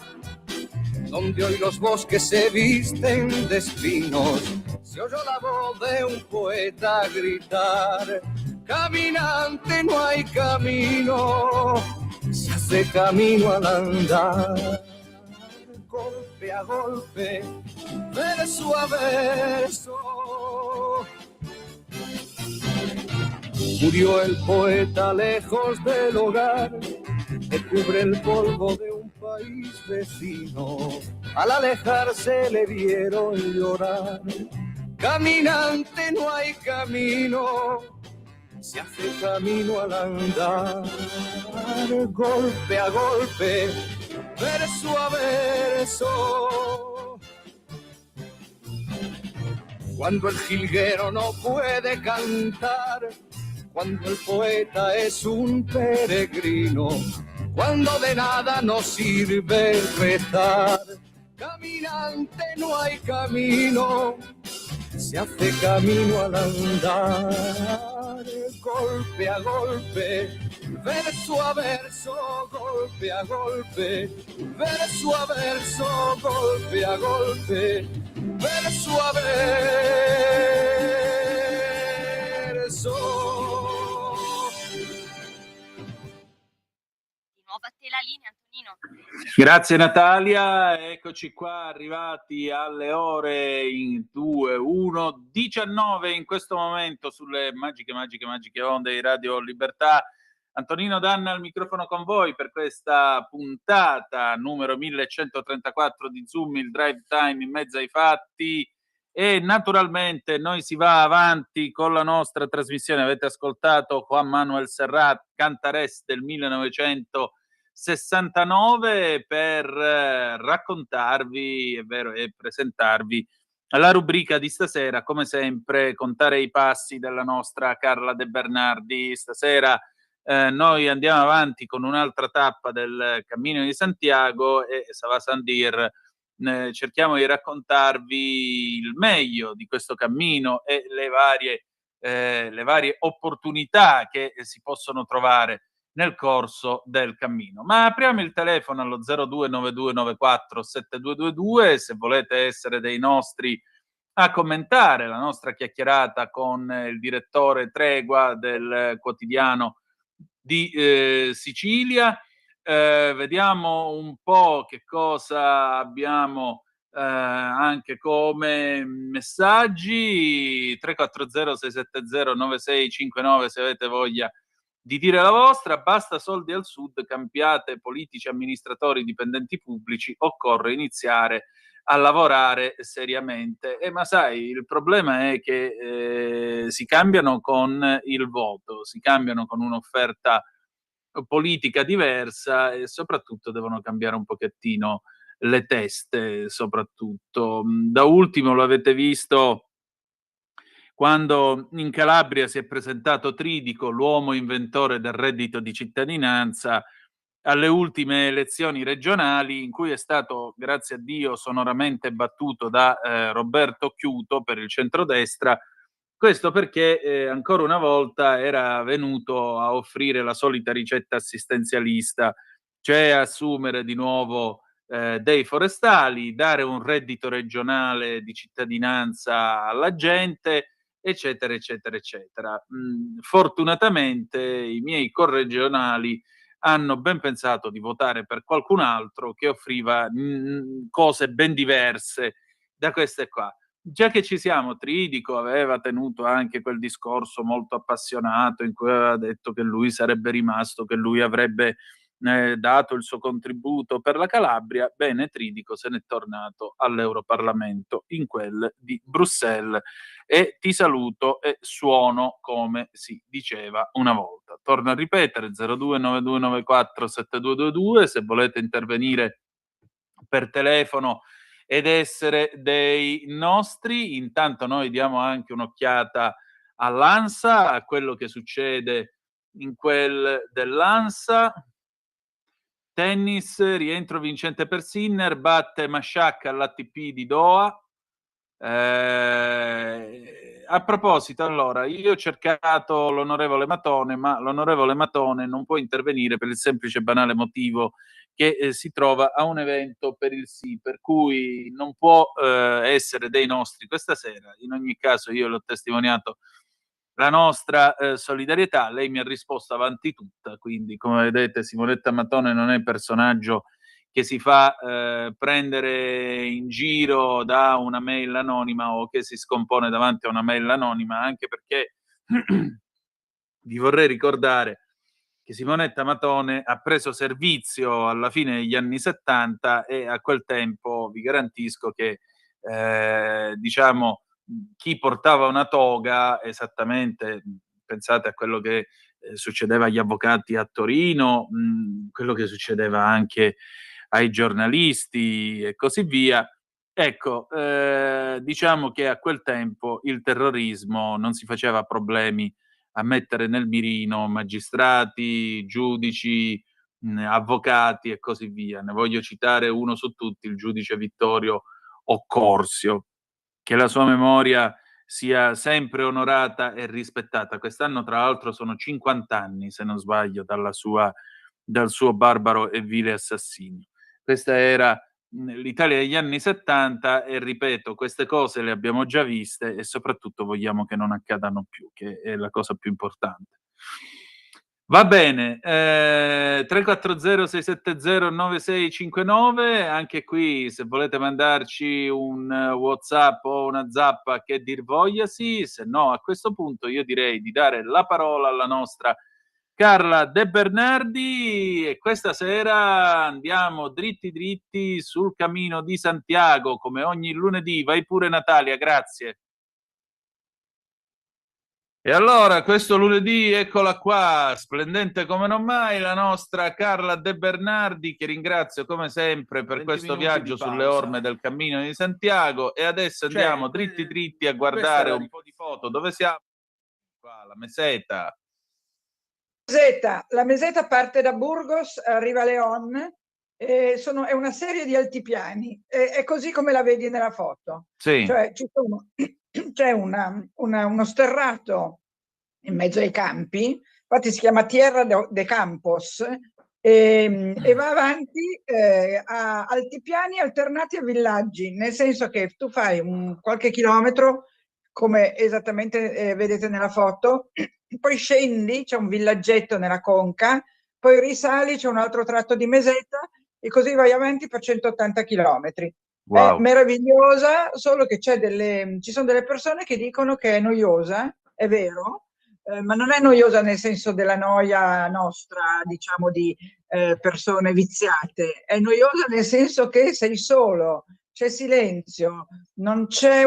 donde hoy los bosques se visten de espinos, se oyó la voz de un poeta gritar: caminante, no hay camino, se hace camino al andar. Golpe a golpe, verso a verso, murió el poeta lejos del hogar, que cubre el polvo de un país vecino. Al alejarse le vieron llorar. Caminante, no hay camino, se hace camino al andar. Golpe a golpe, verso a verso. Cuando el jilguero no puede cantar, cuando el poeta es un peregrino, cuando de nada nos sirve rezar. Caminante, no hay camino, se hace camino al andar. Golpe a golpe, verso a verso, golpe a golpe, verso a verso, golpe a golpe, verso a verso. A te la linea, Antonino. Grazie Natalia, eccoci qua arrivati alle ore in 19 in questo momento sulle magiche onde di Radio Libertà. Antonino Danna al microfono con voi per questa puntata numero 1134 di Zoom, il drive time in mezzo ai fatti, e naturalmente noi si va avanti con la nostra trasmissione. Avete ascoltato Juan Manuel Serrat, Cantares del 1969, per raccontarvi, è vero, e presentarvi la rubrica di stasera, come sempre contare i passi della nostra Carla De Bernardi. Stasera noi andiamo avanti con un'altra tappa del Cammino di Santiago e Ça va sans dire, cerchiamo di raccontarvi il meglio di questo cammino e le varie opportunità che si possono trovare nel corso del cammino. Ma apriamo il telefono allo 0292947222 se volete essere dei nostri a commentare la nostra chiacchierata con il direttore Tregua del quotidiano di Sicilia. Vediamo un po' che cosa abbiamo anche come messaggi. 340 670 9659 se avete voglia di dire la vostra. Basta soldi al sud, cambiate politici, amministratori, dipendenti pubblici, occorre iniziare a lavorare seriamente. Ma sai, il problema è che si cambiano con il voto, si cambiano con un'offerta politica diversa e soprattutto devono cambiare un pochettino le teste, soprattutto. Da ultimo lo avete visto quando in Calabria si è presentato Tridico, l'uomo inventore del reddito di cittadinanza, alle ultime elezioni regionali, in cui è stato, grazie a Dio, sonoramente battuto da Roberto Chiuto per il centrodestra. Questo perché ancora una volta era venuto a offrire la solita ricetta assistenzialista, cioè assumere di nuovo dei forestali, dare un reddito regionale di cittadinanza alla gente, eccetera, eccetera, eccetera. Fortunatamente i miei corregionali hanno ben pensato di votare per qualcun altro che offriva cose ben diverse da queste qua. Già che ci siamo, Tridico aveva tenuto anche quel discorso molto appassionato in cui aveva detto che lui sarebbe rimasto, che lui avrebbe dato il suo contributo per la Calabria. Bene, Tridico se n'è tornato all'Europarlamento, in quel di Bruxelles, e ti saluto e suono come si diceva una volta. Torno a ripetere, 0292947222 se volete intervenire per telefono ed essere dei nostri. Intanto noi diamo anche un'occhiata all'ANSA, a quello che succede in quel dell'ANSA. Tennis, rientro vincente per Sinner, batte Mashak all'ATP di Doha. A proposito, allora, io ho cercato l'onorevole Matone, ma l'onorevole Matone non può intervenire per il semplice e banale motivo che si trova a un evento per il sì, per cui non può essere dei nostri questa sera. In ogni caso io l'ho testimoniato la nostra solidarietà, lei mi ha risposto avanti tutta, quindi come vedete Simonetta Matone non è personaggio che si fa prendere in giro da una mail anonima o che si scompone davanti a una mail anonima, anche perché vi vorrei ricordare che Simonetta Matone ha preso servizio alla fine degli anni 70 e a quel tempo vi garantisco che diciamo chi portava una toga, esattamente, pensate a quello che succedeva agli avvocati a Torino, quello che succedeva anche ai giornalisti e così via. Ecco, diciamo che a quel tempo il terrorismo non si faceva problemi a mettere nel mirino magistrati, giudici, avvocati e così via. Ne voglio citare uno su tutti, il giudice Vittorio Occorsio. Che la sua memoria sia sempre onorata e rispettata. Quest'anno, tra l'altro, sono 50 anni, se non sbaglio, dal suo barbaro e vile assassinio. Questa era l'Italia degli anni 70 e ripeto, queste cose le abbiamo già viste e soprattutto vogliamo che non accadano più, che è la cosa più importante. Va bene, 340-670-9659, anche qui se volete mandarci un WhatsApp o una zappa che dir vogliasi, se no a questo punto io direi di dare la parola alla nostra Carla De Bernardi e questa sera andiamo dritti sul cammino di Santiago come ogni lunedì. Vai pure Natalia, grazie. E allora, questo lunedì, eccola qua, splendente come non mai, la nostra Carla De Bernardi, che ringrazio come sempre per questo viaggio sulle orme del Cammino di Santiago. E adesso andiamo dritti a guardare un po' di foto. Dove siamo? Qua, la Meseta. La Meseta parte da Burgos, arriva a León, è una serie di altipiani, è così come la vedi nella foto. Sì. Cioè, c'è uno sterrato in mezzo ai campi, infatti si chiama Tierra de Campos, e va avanti a altipiani alternati a villaggi, nel senso che tu fai qualche chilometro, come esattamente vedete nella foto, poi scendi, c'è un villaggetto nella conca, poi risali, c'è un altro tratto di meseta e così vai avanti per 180 chilometri. Wow. È meravigliosa, solo che ci sono delle persone che dicono che è noiosa, è vero, ma non è noiosa nel senso della noia nostra, diciamo di persone viziate, è noiosa nel senso che sei solo, c'è silenzio, non c'è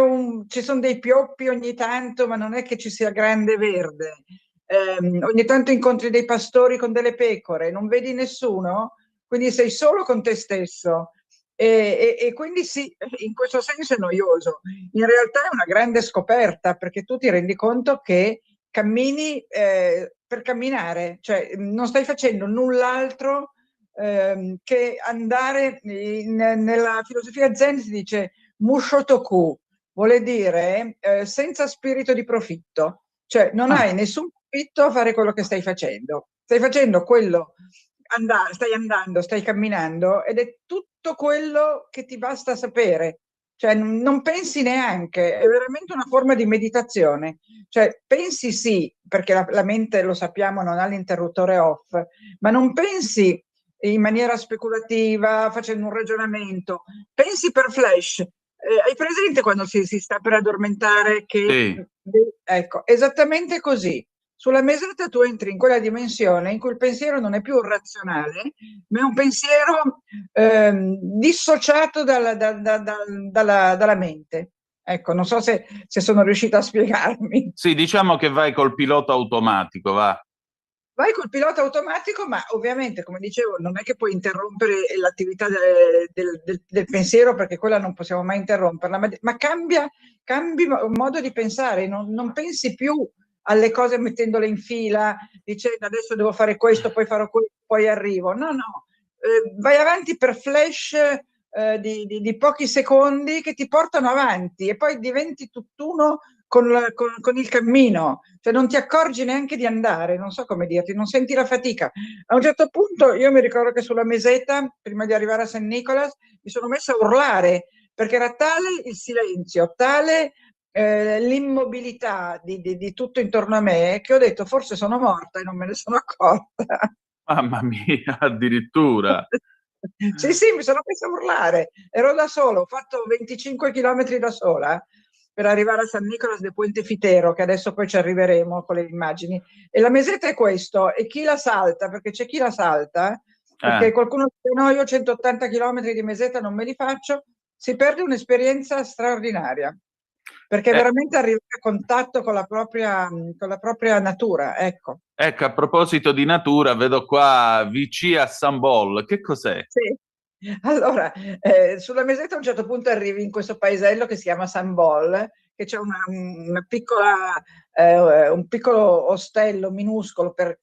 ci sono dei pioppi ogni tanto, ma non è che ci sia grande verde. Ogni tanto incontri dei pastori con delle pecore, non vedi nessuno, quindi sei solo con te stesso. E quindi sì, in questo senso è noioso. In realtà è una grande scoperta, perché tu ti rendi conto che cammini per camminare, cioè non stai facendo null'altro che andare nella filosofia zen si dice mushotoku, vuole dire senza spirito di profitto, cioè non hai nessun profitto a fare quello che stai facendo quello, stai andando, stai camminando ed è tutto quello che ti basta sapere, cioè non pensi neanche, è veramente una forma di meditazione, cioè pensi sì, perché la mente, lo sappiamo, non ha l'interruttore off, ma non pensi in maniera speculativa, facendo un ragionamento, pensi per flash. Hai presente quando si sta per addormentare? Che ecco, esattamente così. Sulla meseta tu entri in quella dimensione in cui il pensiero non è più razionale, ma è un pensiero dissociato dalla mente. Ecco, non so se sono riuscita a spiegarmi. Sì, diciamo che vai col pilota automatico, va. Vai col pilota automatico, ma ovviamente, come dicevo, non è che puoi interrompere l'attività del pensiero, perché quella non possiamo mai interromperla, ma cambi modo di pensare, non pensi più alle cose mettendole in fila, dicendo adesso devo fare questo, poi farò questo, poi arrivo. No, vai avanti per flash di pochi secondi che ti portano avanti e poi diventi tutt'uno con il cammino, cioè non ti accorgi neanche di andare, non so come dirti, non senti la fatica. A un certo punto io mi ricordo che sulla meseta, prima di arrivare a San Nicolas, mi sono messa a urlare, perché era tale il silenzio, tale l'immobilità di tutto intorno a me, che ho detto forse sono morta e non me ne sono accorta. Mamma mia, addirittura. Sì, sì, mi sono messa a urlare, ero da sola, ho fatto 25 chilometri da sola per arrivare a San Nicolas de Puente Fitero, che adesso poi ci arriveremo con le immagini. E la meseta è questo, e chi la salta, perché c'è chi la salta, perché qualcuno dice no, io 180 chilometri di meseta non me li faccio, si perde un'esperienza straordinaria, perché veramente arriva a contatto con la propria natura, ecco. Ecco, a proposito di natura, vedo qua VC a San Bol, che cos'è? Sì. Allora, sulla meseta a un certo punto arrivi in questo paesello che si chiama San Bol, che c'è una piccola, un piccolo ostello minuscolo per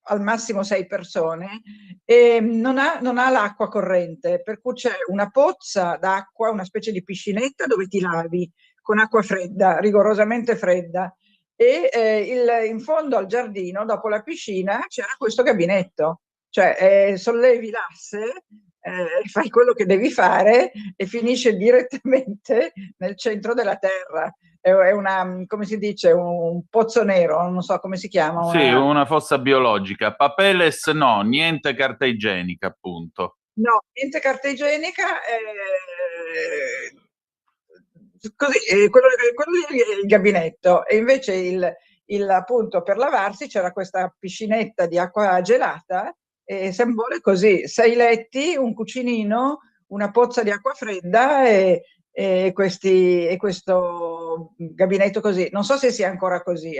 al massimo 6 persone, e non ha l'acqua corrente, per cui c'è una pozza d'acqua, una specie di piscinetta dove ti lavi con acqua fredda, rigorosamente fredda, e in fondo al giardino, dopo la piscina, c'era questo gabinetto, cioè sollevi l'asse, fai quello che devi fare e finisce direttamente nel centro della terra. È una, come si dice, un pozzo nero, non so come si chiama. Sì, una fossa biologica. Papeles no, niente carta igienica, appunto. No, niente carta igienica, così, quello lì è il gabinetto, e invece appunto per lavarsi c'era questa piscinetta di acqua gelata, e sembra così, 6 letti, un cucinino, una pozza di acqua fredda e questo gabinetto così. Non so se sia ancora così,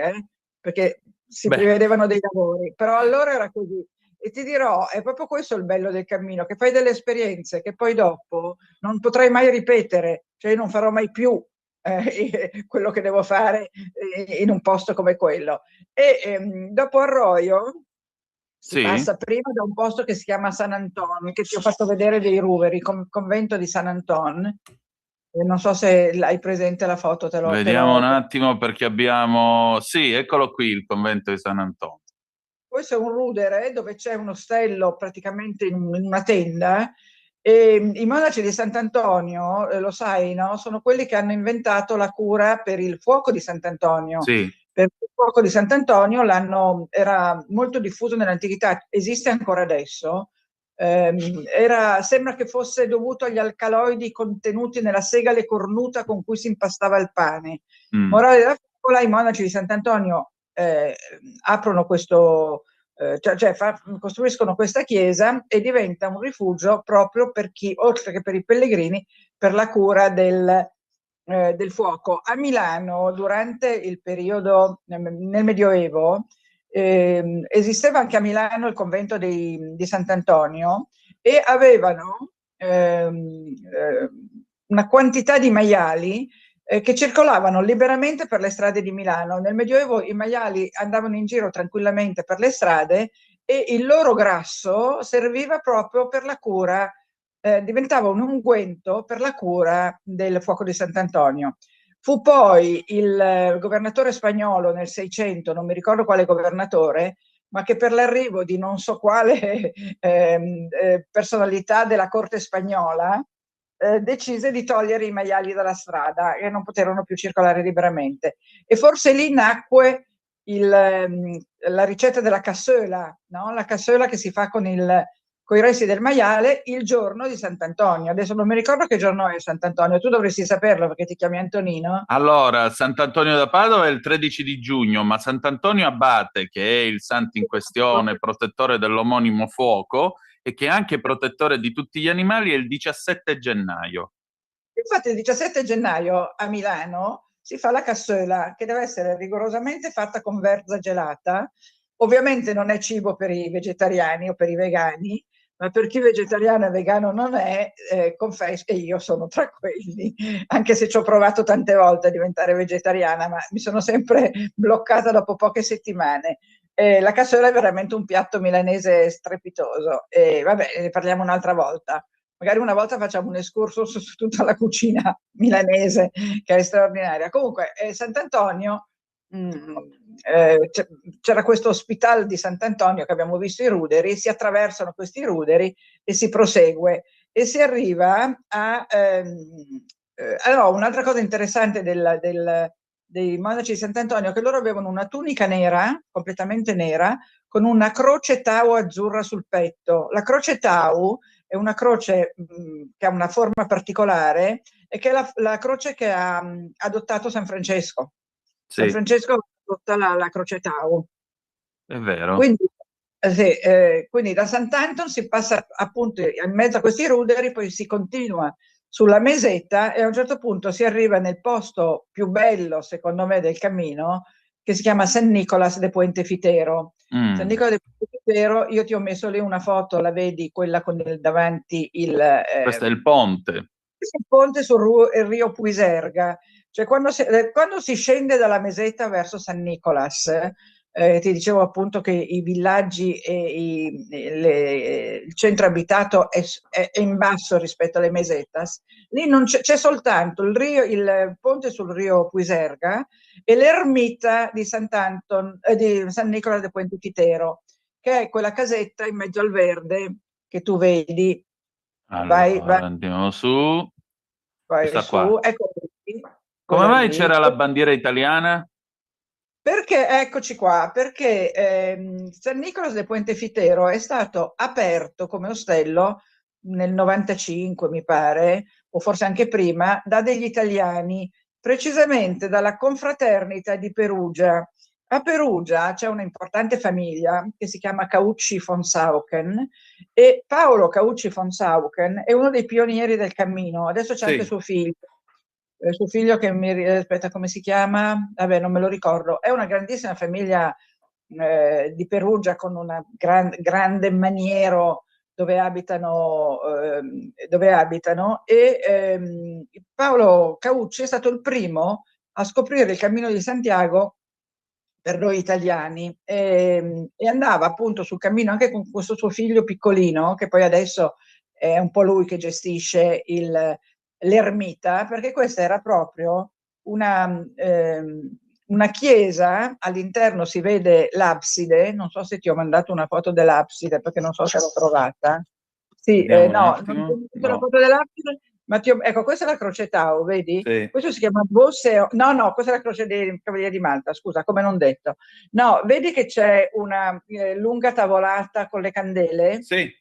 perché si prevedevano dei lavori, però allora era così. E ti dirò, è proprio questo il bello del cammino, che fai delle esperienze che poi dopo non potrai mai ripetere, cioè io non farò mai più quello che devo fare in un posto come quello. E dopo Arroyo si passa prima da un posto che si chiama San Anton, che ti ho fatto vedere dei ruveri, convento di San Anton. Non so se hai presente la foto, Vediamo un attimo, perché abbiamo... Sì, eccolo qui, il convento di San Antonio. Questo è un rudere dove c'è un ostello praticamente in una tenda, e i monaci di Sant'Antonio, lo sai, no? Sono quelli che hanno inventato la cura per il fuoco di Sant'Antonio. Sì. Perché il fuoco di Sant'Antonio era molto diffuso nell'antichità, esiste ancora adesso. Sembra che fosse dovuto agli alcaloidi contenuti nella segale cornuta con cui si impastava il pane. Morale della favola, i monaci di Sant'Antonio aprono questo, costruiscono questa chiesa e diventa un rifugio proprio per chi, oltre che per i pellegrini, per la cura del fuoco. A Milano, durante il periodo nel Medioevo, esisteva anche a Milano il convento di Sant'Antonio, e avevano una quantità di maiali che circolavano liberamente per le strade di Milano. Nel Medioevo i maiali andavano in giro tranquillamente per le strade e il loro grasso serviva proprio per la cura, diventava un unguento per la cura del fuoco di Sant'Antonio. Fu poi il governatore spagnolo nel 600, non mi ricordo quale governatore, ma che per l'arrivo di non so quale personalità della corte spagnola decise di togliere i maiali dalla strada e non poterono più circolare liberamente. E forse lì nacque la ricetta della cassola, no? La cassola che si fa con i resti del maiale il giorno di Sant'Antonio. Adesso non mi ricordo che giorno è Sant'Antonio, tu dovresti saperlo perché ti chiami Antonino. Allora, Sant'Antonio da Padova è il 13 di giugno, ma Sant'Antonio Abate, che è il santo in questione, protettore dell'omonimo fuoco, e che è anche protettore di tutti gli animali, è il 17 gennaio. Infatti il 17 gennaio a Milano si fa la cassola, che deve essere rigorosamente fatta con verza gelata. Ovviamente non è cibo per i vegetariani o per i vegani, ma per chi vegetariano e vegano non è, confesso che io sono tra quelli, anche se ci ho provato tante volte a diventare vegetariana, ma mi sono sempre bloccata dopo poche settimane. La cassola è veramente un piatto milanese strepitoso. E vabbè, ne parliamo un'altra volta. Magari una volta facciamo un excursus su tutta la cucina milanese, che è straordinaria. Comunque, Sant'Antonio, c'era questo ospedale di Sant'Antonio che abbiamo visto i ruderi, si attraversano questi ruderi e si prosegue e si arriva a... allora, un'altra cosa interessante dei monaci di Sant'Antonio è che loro avevano una tunica nera, completamente nera, con una croce tau azzurra sul petto. La croce tau è una croce che ha una forma particolare e che è la croce che ha adottato San Francesco. Sì. San Francesco adotta la croce tau. È vero. Quindi da Sant'Anton si passa appunto in mezzo a questi ruderi, poi si continua sulla mesetta e a un certo punto si arriva nel posto più bello, secondo me, del cammino, che si chiama San Nicolas de Puente Fitero. San Nicolas de Puente Fitero, io ti ho messo lì una foto, la vedi, quella con davanti il... Questo è il ponte. Il ponte sul Rio Puiserga. Cioè quando si scende dalla mesetta verso San Nicolas, ti dicevo appunto che i villaggi e il centro abitato è in basso rispetto alle mesetas. Lì non c'è soltanto il ponte sul Rio Puiserga e l'ermita di di San Nicola de Puente Fitero, che è quella casetta in mezzo al verde che tu vedi. Allora, andiamo su. Questa qua. Ecco qui. Come mai c'era la bandiera italiana? Perché, eccoci qua, perché San Nicolas de Puente Fitero è stato aperto come ostello nel 95, mi pare, o forse anche prima, da degli italiani, precisamente dalla Confraternita di Perugia. A Perugia c'è un'importante famiglia che si chiama Caucci von Sauken e Paolo Caucci von Sauken è uno dei pionieri del cammino. Adesso c'è anche suo figlio che aspetta, come si chiama? Vabbè, non me lo ricordo. È una grandissima famiglia di Perugia con un grande maniero dove abitano e Paolo Caucci è stato il primo a scoprire il Cammino di Santiago per noi italiani e andava appunto sul cammino anche con questo suo figlio piccolino, che poi adesso è un po' lui che gestisce l'ermita, perché questa era proprio una chiesa. All'interno si vede l'abside, non so se ti ho mandato una foto dell'abside perché non so se l'ho trovata. Sì, no, non ho visto la foto dell'abside, ma ecco, questa è la croce tau, vedi? Sì. Questo si chiama Bosseo. No, questa è la croce dei Cavalieri di Malta, scusa, come non detto. No, vedi che c'è una lunga tavolata con le candele? Sì.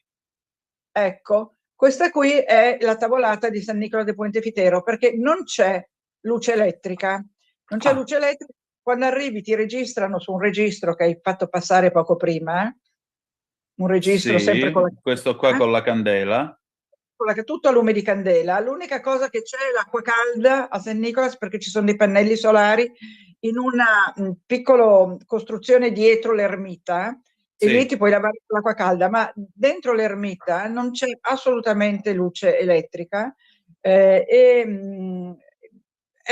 Ecco, questa qui è la tavolata di San Nicola de Puente Fitero, perché non c'è luce elettrica. Non c'è luce elettrica. Quando arrivi ti registrano su un registro che hai fatto passare poco prima, un registro sempre con la... questo qua con la candela. Tutto a lume di candela. L'unica cosa che c'è è l'acqua calda a San Nicolas, perché ci sono dei pannelli solari in una piccola costruzione dietro l'ermita e lì ti puoi lavare con l'acqua calda, ma dentro l'ermita non c'è assolutamente luce elettrica. È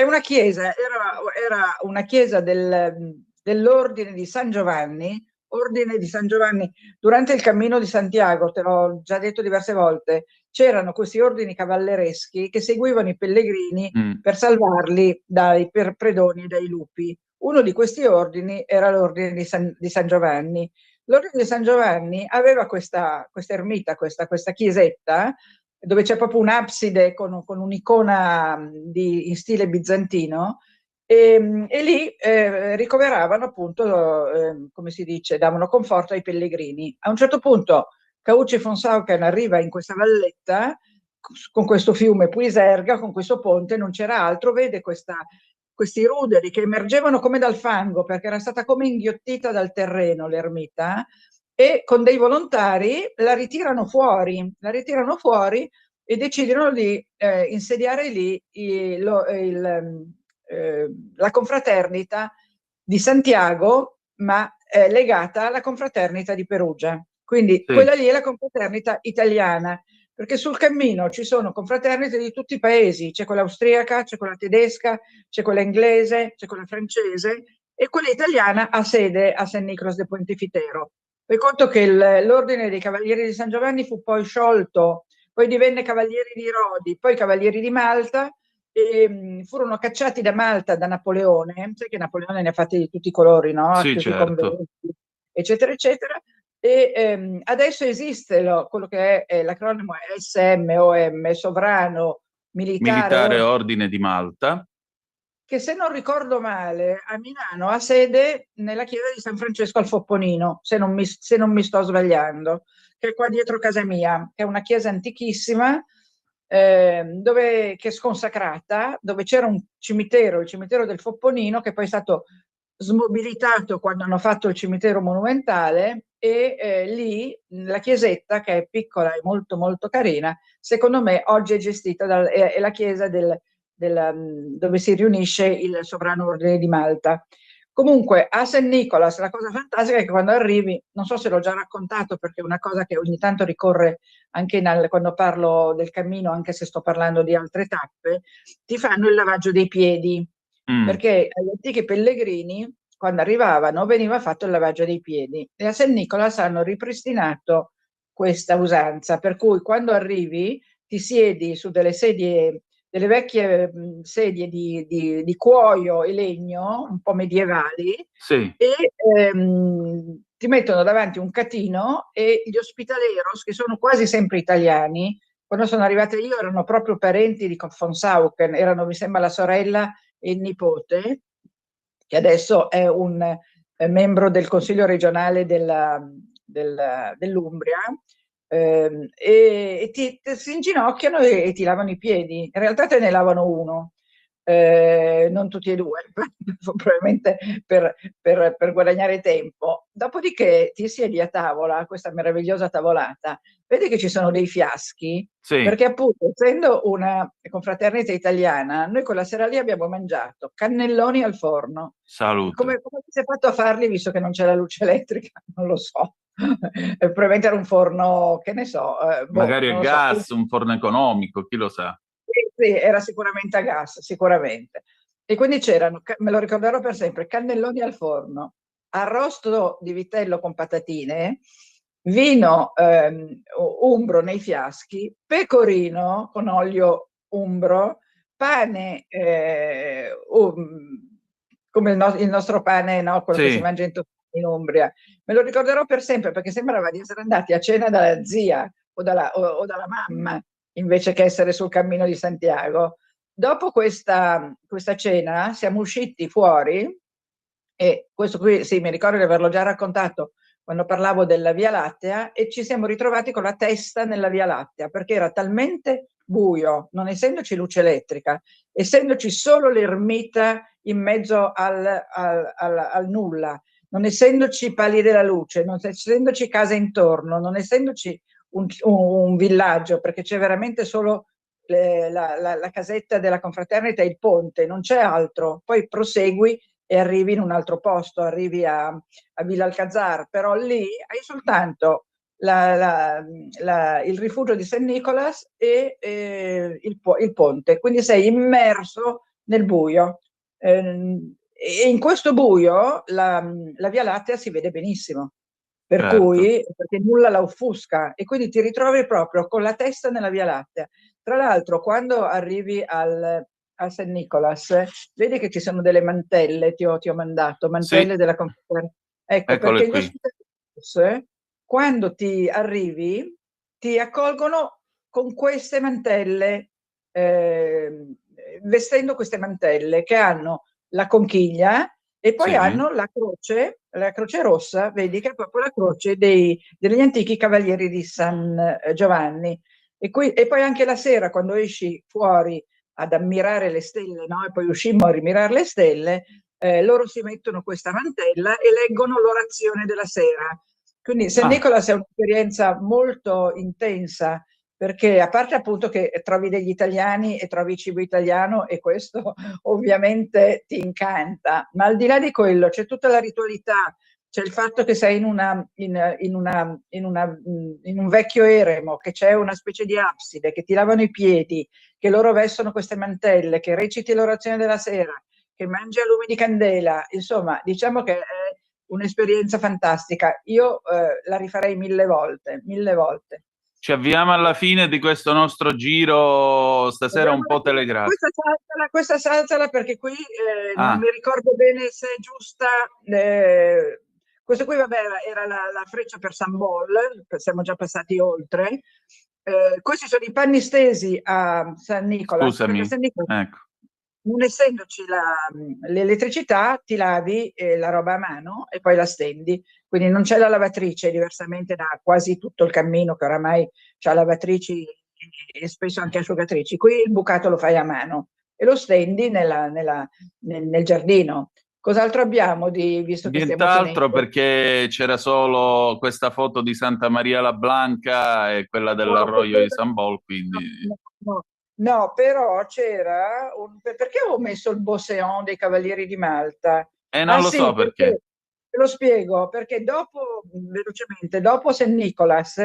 una chiesa, era una chiesa dell'ordine di San Giovanni. Ordine di San Giovanni, durante il cammino di Santiago, te l'ho già detto diverse volte, c'erano questi ordini cavallereschi che seguivano i pellegrini per salvarli dai predoni e dai lupi. Uno di questi ordini era l'ordine di San Giovanni. L'ordine di San Giovanni aveva questa ermita, questa chiesetta, dove c'è proprio un'abside con un'icona in stile bizantino, e lì ricoveravano appunto, come si dice, davano conforto ai pellegrini. A un certo punto Caucci von Sauken arriva in questa valletta con questo fiume Puiserga, con questo ponte, non c'era altro, vede questi ruderi che emergevano come dal fango, perché era stata come inghiottita dal terreno l'ermita, e con dei volontari la ritirano fuori e decidono di insediare lì la confraternita di Santiago, ma legata alla confraternita di Perugia. Quindi quella lì è la confraternita italiana, perché sul cammino ci sono confraternite di tutti i paesi, c'è quella austriaca, c'è quella tedesca, c'è quella inglese, c'è quella francese, e quella italiana ha sede a San Nicolas de Pontefittero. Fai conto che l'ordine dei Cavalieri di San Giovanni fu poi sciolto, poi divenne Cavalieri di Rodi, poi Cavalieri di Malta, e furono cacciati da Malta da Napoleone, sai che Napoleone ne ha fatti di tutti i colori, no? Sì, Tutti i certo. conventi, eccetera, eccetera. E adesso esiste quello che è l'acronimo SMOM, Sovrano Militare Ordine di Malta, che se non ricordo male a Milano ha sede nella chiesa di San Francesco al Fopponino, se non mi sto sbagliando, che è qua dietro casa mia, che è una chiesa antichissima, che è sconsacrata, dove c'era un cimitero, il cimitero del Fopponino, che poi è stato smobilitato quando hanno fatto il cimitero monumentale, e lì la chiesetta, che è piccola e molto molto carina, secondo me oggi è gestita è la chiesa dove si riunisce il Sovrano Ordine di Malta. Comunque a St. Nicholas la cosa fantastica è che quando arrivi, non so se l'ho già raccontato perché è una cosa che ogni tanto ricorre anche quando parlo del cammino, anche se sto parlando di altre tappe, ti fanno il lavaggio dei piedi, perché agli antichi pellegrini quando arrivavano veniva fatto il lavaggio dei piedi, e a St. Nicholas hanno ripristinato questa usanza, per cui quando arrivi ti siedi su delle sedie, delle vecchie sedie di cuoio e legno, un po' medievali, sì, e ti mettono davanti un catino, e gli ospitaleros, che sono quasi sempre italiani, quando sono arrivata io erano proprio parenti di von Saucken, erano mi sembra la sorella e il nipote, che adesso è un membro del Consiglio regionale dell'Umbria, e si inginocchiano e ti lavano i piedi. In realtà te ne lavano uno, non tutti e due, probabilmente per guadagnare tempo. Dopodiché ti siedi a tavola, questa meravigliosa tavolata, vedi che ci sono dei fiaschi, sì. perché appunto essendo una confraternita italiana, noi quella sera lì abbiamo mangiato cannelloni al forno. Salute. Come si è fatto a farli visto che non c'è la luce elettrica? Non lo so. Probabilmente era un forno, che ne so. Magari a gas, so. un forno economico, chi lo sa. Sì, era sicuramente a gas, sicuramente. E quindi c'erano, me lo ricorderò per sempre, cannelloni al forno, arrosto di vitello con patatine, vino umbro nei fiaschi, pecorino con olio umbro, pane come il nostro pane, no? Quello che si mangia in Umbria. Me lo ricorderò per sempre perché sembrava di essere andati a cena dalla zia o dalla mamma, invece che essere sul cammino di Santiago. Dopo questa cena siamo usciti fuori, e questo qui sì, mi ricordo di averlo già raccontato quando parlavo della Via Lattea, e ci siamo ritrovati con la testa nella Via Lattea perché era talmente buio, non essendoci luce elettrica, essendoci solo l'ermita in mezzo al nulla, non essendoci pali della luce, non essendoci case intorno, non essendoci un villaggio, perché c'è veramente solo la casetta della confraternita e il ponte, non c'è altro. Poi prosegui e arrivi in un altro posto, arrivi a Villa Alcazar, però lì hai soltanto il rifugio di St. Nicholas e il ponte, quindi sei immerso nel buio. E in questo buio la Via Lattea si vede benissimo, per cui perché nulla la offusca, e quindi ti ritrovi proprio con la testa nella Via Lattea. Tra l'altro, quando arrivi a St. Nicholas, vedi che ci sono delle mantelle, ti ho mandato, mantelle della confraternita. Ecco, Eccole perché gli ospitali, quando ti arrivi, ti accolgono con queste mantelle, vestendo queste mantelle che hanno la conchiglia e poi hanno la croce rossa, vedi che è proprio la croce degli antichi cavalieri di San Giovanni. E poi anche la sera, quando esci fuori ad ammirare le stelle, no? E poi uscimmo a rimirare le stelle, loro si mettono questa mantella e leggono l'orazione della sera. Quindi St. Nicholas è un'esperienza molto intensa, perché a parte appunto che trovi degli italiani e trovi cibo italiano, e questo ovviamente ti incanta, ma al di là di quello c'è tutta la ritualità, c'è il fatto che sei in un vecchio eremo, che c'è una specie di abside, che ti lavano i piedi, che loro vestono queste mantelle, che reciti l'orazione della sera, che mangi a lumi di candela, insomma, diciamo che è un'esperienza fantastica. Io la rifarei 1000 volte, 1000 volte. Ci avviamo alla fine di questo nostro giro stasera un po' telegrafico. Questa saltala perché qui non mi ricordo bene se è giusta. Questo qui, vabbè, era la freccia per San Bol, siamo già passati oltre. Questi sono i panni stesi a San Nicola. Scusami, ecco. Non essendoci l'elettricità, ti lavi la roba a mano e poi la stendi. Quindi non c'è la lavatrice, diversamente da quasi tutto il cammino che oramai c'ha lavatrici e spesso anche asciugatrici. Qui il bucato lo fai a mano e lo stendi nel giardino. Cos'altro abbiamo visto che stiamo Nient'altro, finendo? perché c'era solo questa foto di Santa Maria la Blanca e quella dell'arroio di San Bol, quindi... No, però c'era perché ho messo il Bosséon dei Cavalieri di Malta? Non lo so perché. Te lo spiego, perché velocemente, dopo St. Nicholas,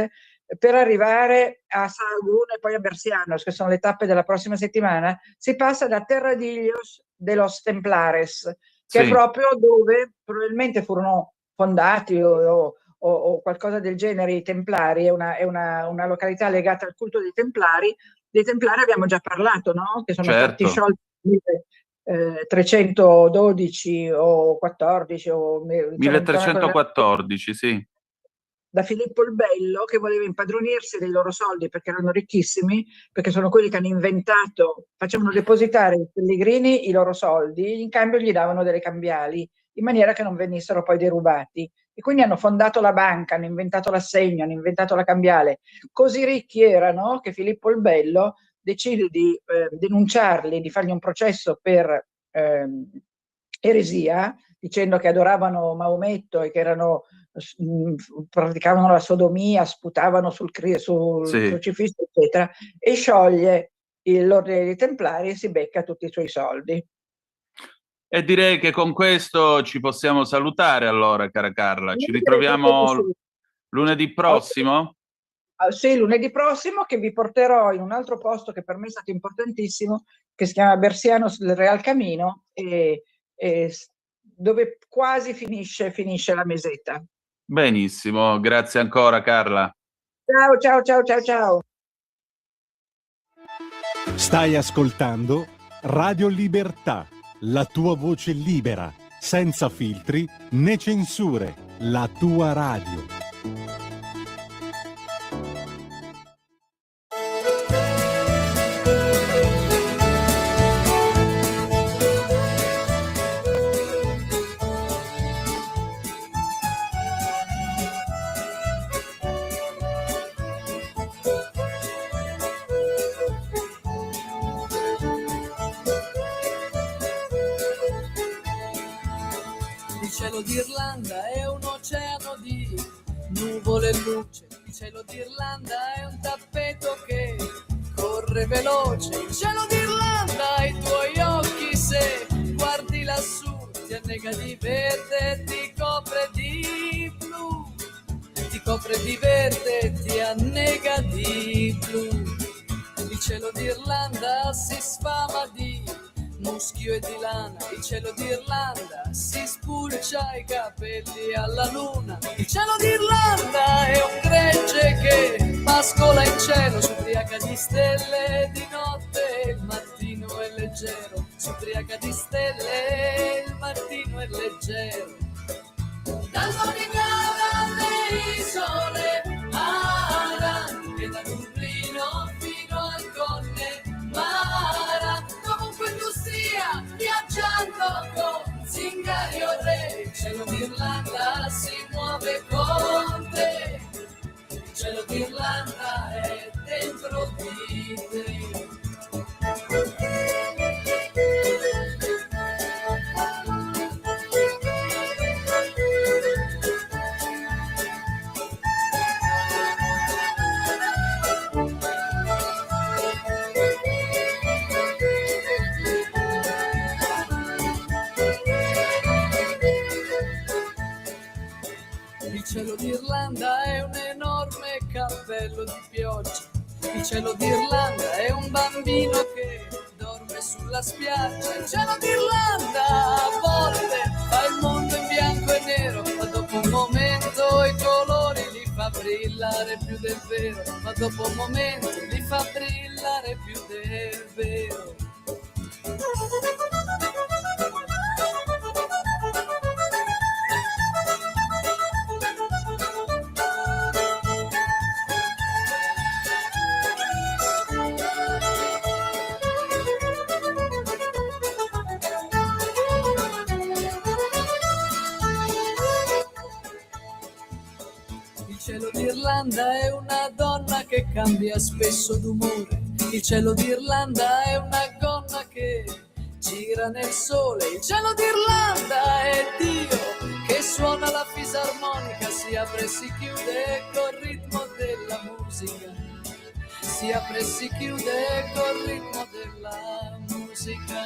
per arrivare a Sahagún e poi a Bercianos, che sono le tappe della prossima settimana, si passa da Terradillos de los Templares, che è proprio dove probabilmente furono fondati o qualcosa del genere i Templari. È una località legata al culto dei Templari. Dei Templari abbiamo già parlato, no? Che sono stati sciolti nel 312 o 14 o 1314, sì. Da Filippo il Bello, che voleva impadronirsi dei loro soldi perché erano ricchissimi, perché sono quelli che hanno inventato, facevano depositare i pellegrini i loro soldi, in cambio gli davano delle cambiali, in maniera che non venissero poi derubati. E quindi hanno fondato la banca, hanno inventato l'assegno, hanno inventato la cambiale. Così ricchi erano che Filippo il Bello decide di denunciarli, di fargli un processo per eresia, dicendo che adoravano Maometto e che praticavano la sodomia, sputavano sul crocifisso, eccetera, e scioglie l'ordine dei Templari e si becca tutti i suoi soldi. E direi che con questo ci possiamo salutare allora, cara Carla. Ci ritroviamo lunedì prossimo? Sì, lunedì prossimo, che vi porterò in un altro posto che per me è stato importantissimo, che si chiama Bercianos del Real Camino, e dove quasi finisce la meseta. Benissimo, grazie ancora Carla. Ciao. Stai ascoltando Radio Libertà, la tua voce libera, senza filtri né censure, la tua radio. Il cielo d'Irlanda è un oceano di nuvole e luce, il cielo d'Irlanda è un tappeto che corre veloce, il cielo d'Irlanda, i tuoi occhi se guardi lassù ti annega di verde, ti copre di blu, ti copre di verde, ti annega di blu. Il cielo d'Irlanda si sfama di muschio e di lana, il cielo d'Irlanda si spulcia i capelli alla luna. Il cielo d'Irlanda è un gregge che pascola in cielo, s'ubriaca di stelle di notte, il mattino è leggero, s'ubriaca di stelle, il mattino è leggero. Dal Modigliano alle isole Aran e da Dublino fino al Connemara, dovunque tu sia viaggiando con zingari o re, il cielo d'Irlanda si muove con te, il cielo d'Irlanda è dentro di te. Il cielo d'Irlanda è un enorme cappello di pioggia, il cielo d'Irlanda è un bambino che dorme sulla sulla spiaggia. Il cielo d'Irlanda a volte fa il mondo in bianco e nero, ma dopo un momento i colori li fa brillare più del vero, ma dopo un momento li fa brillare più del vero. Il cielo d'Irlanda è una donna che cambia spesso d'umore. Il cielo d'Irlanda è una gonna che gira nel sole. Il cielo d'Irlanda è Dio che suona la fisarmonica, si apre e si chiude col ritmo della musica. Si apre e si chiude col ritmo della musica.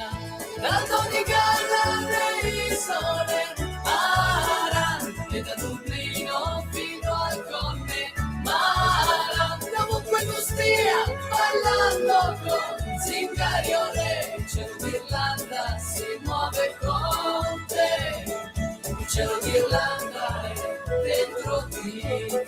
Da Donegal all'Isole Aran e da Dublino fino al Connemara, dovunque tu stia ballando con zingari o re, il cielo d'Irlanda si muove con te. Il cielo d'Irlanda è dentro di te.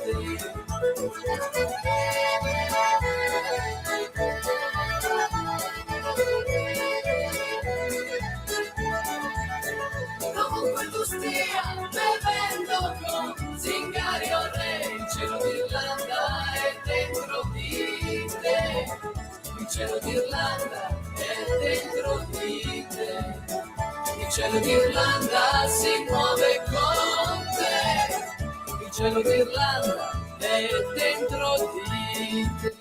Dovunque tu stia bevendo con zingari o re, il cielo d'Irlanda è dentro di te. Il cielo d'Irlanda è dentro di te. Il cielo d'Irlanda si muove con te. Il cielo d'Irlanda è dentro di te.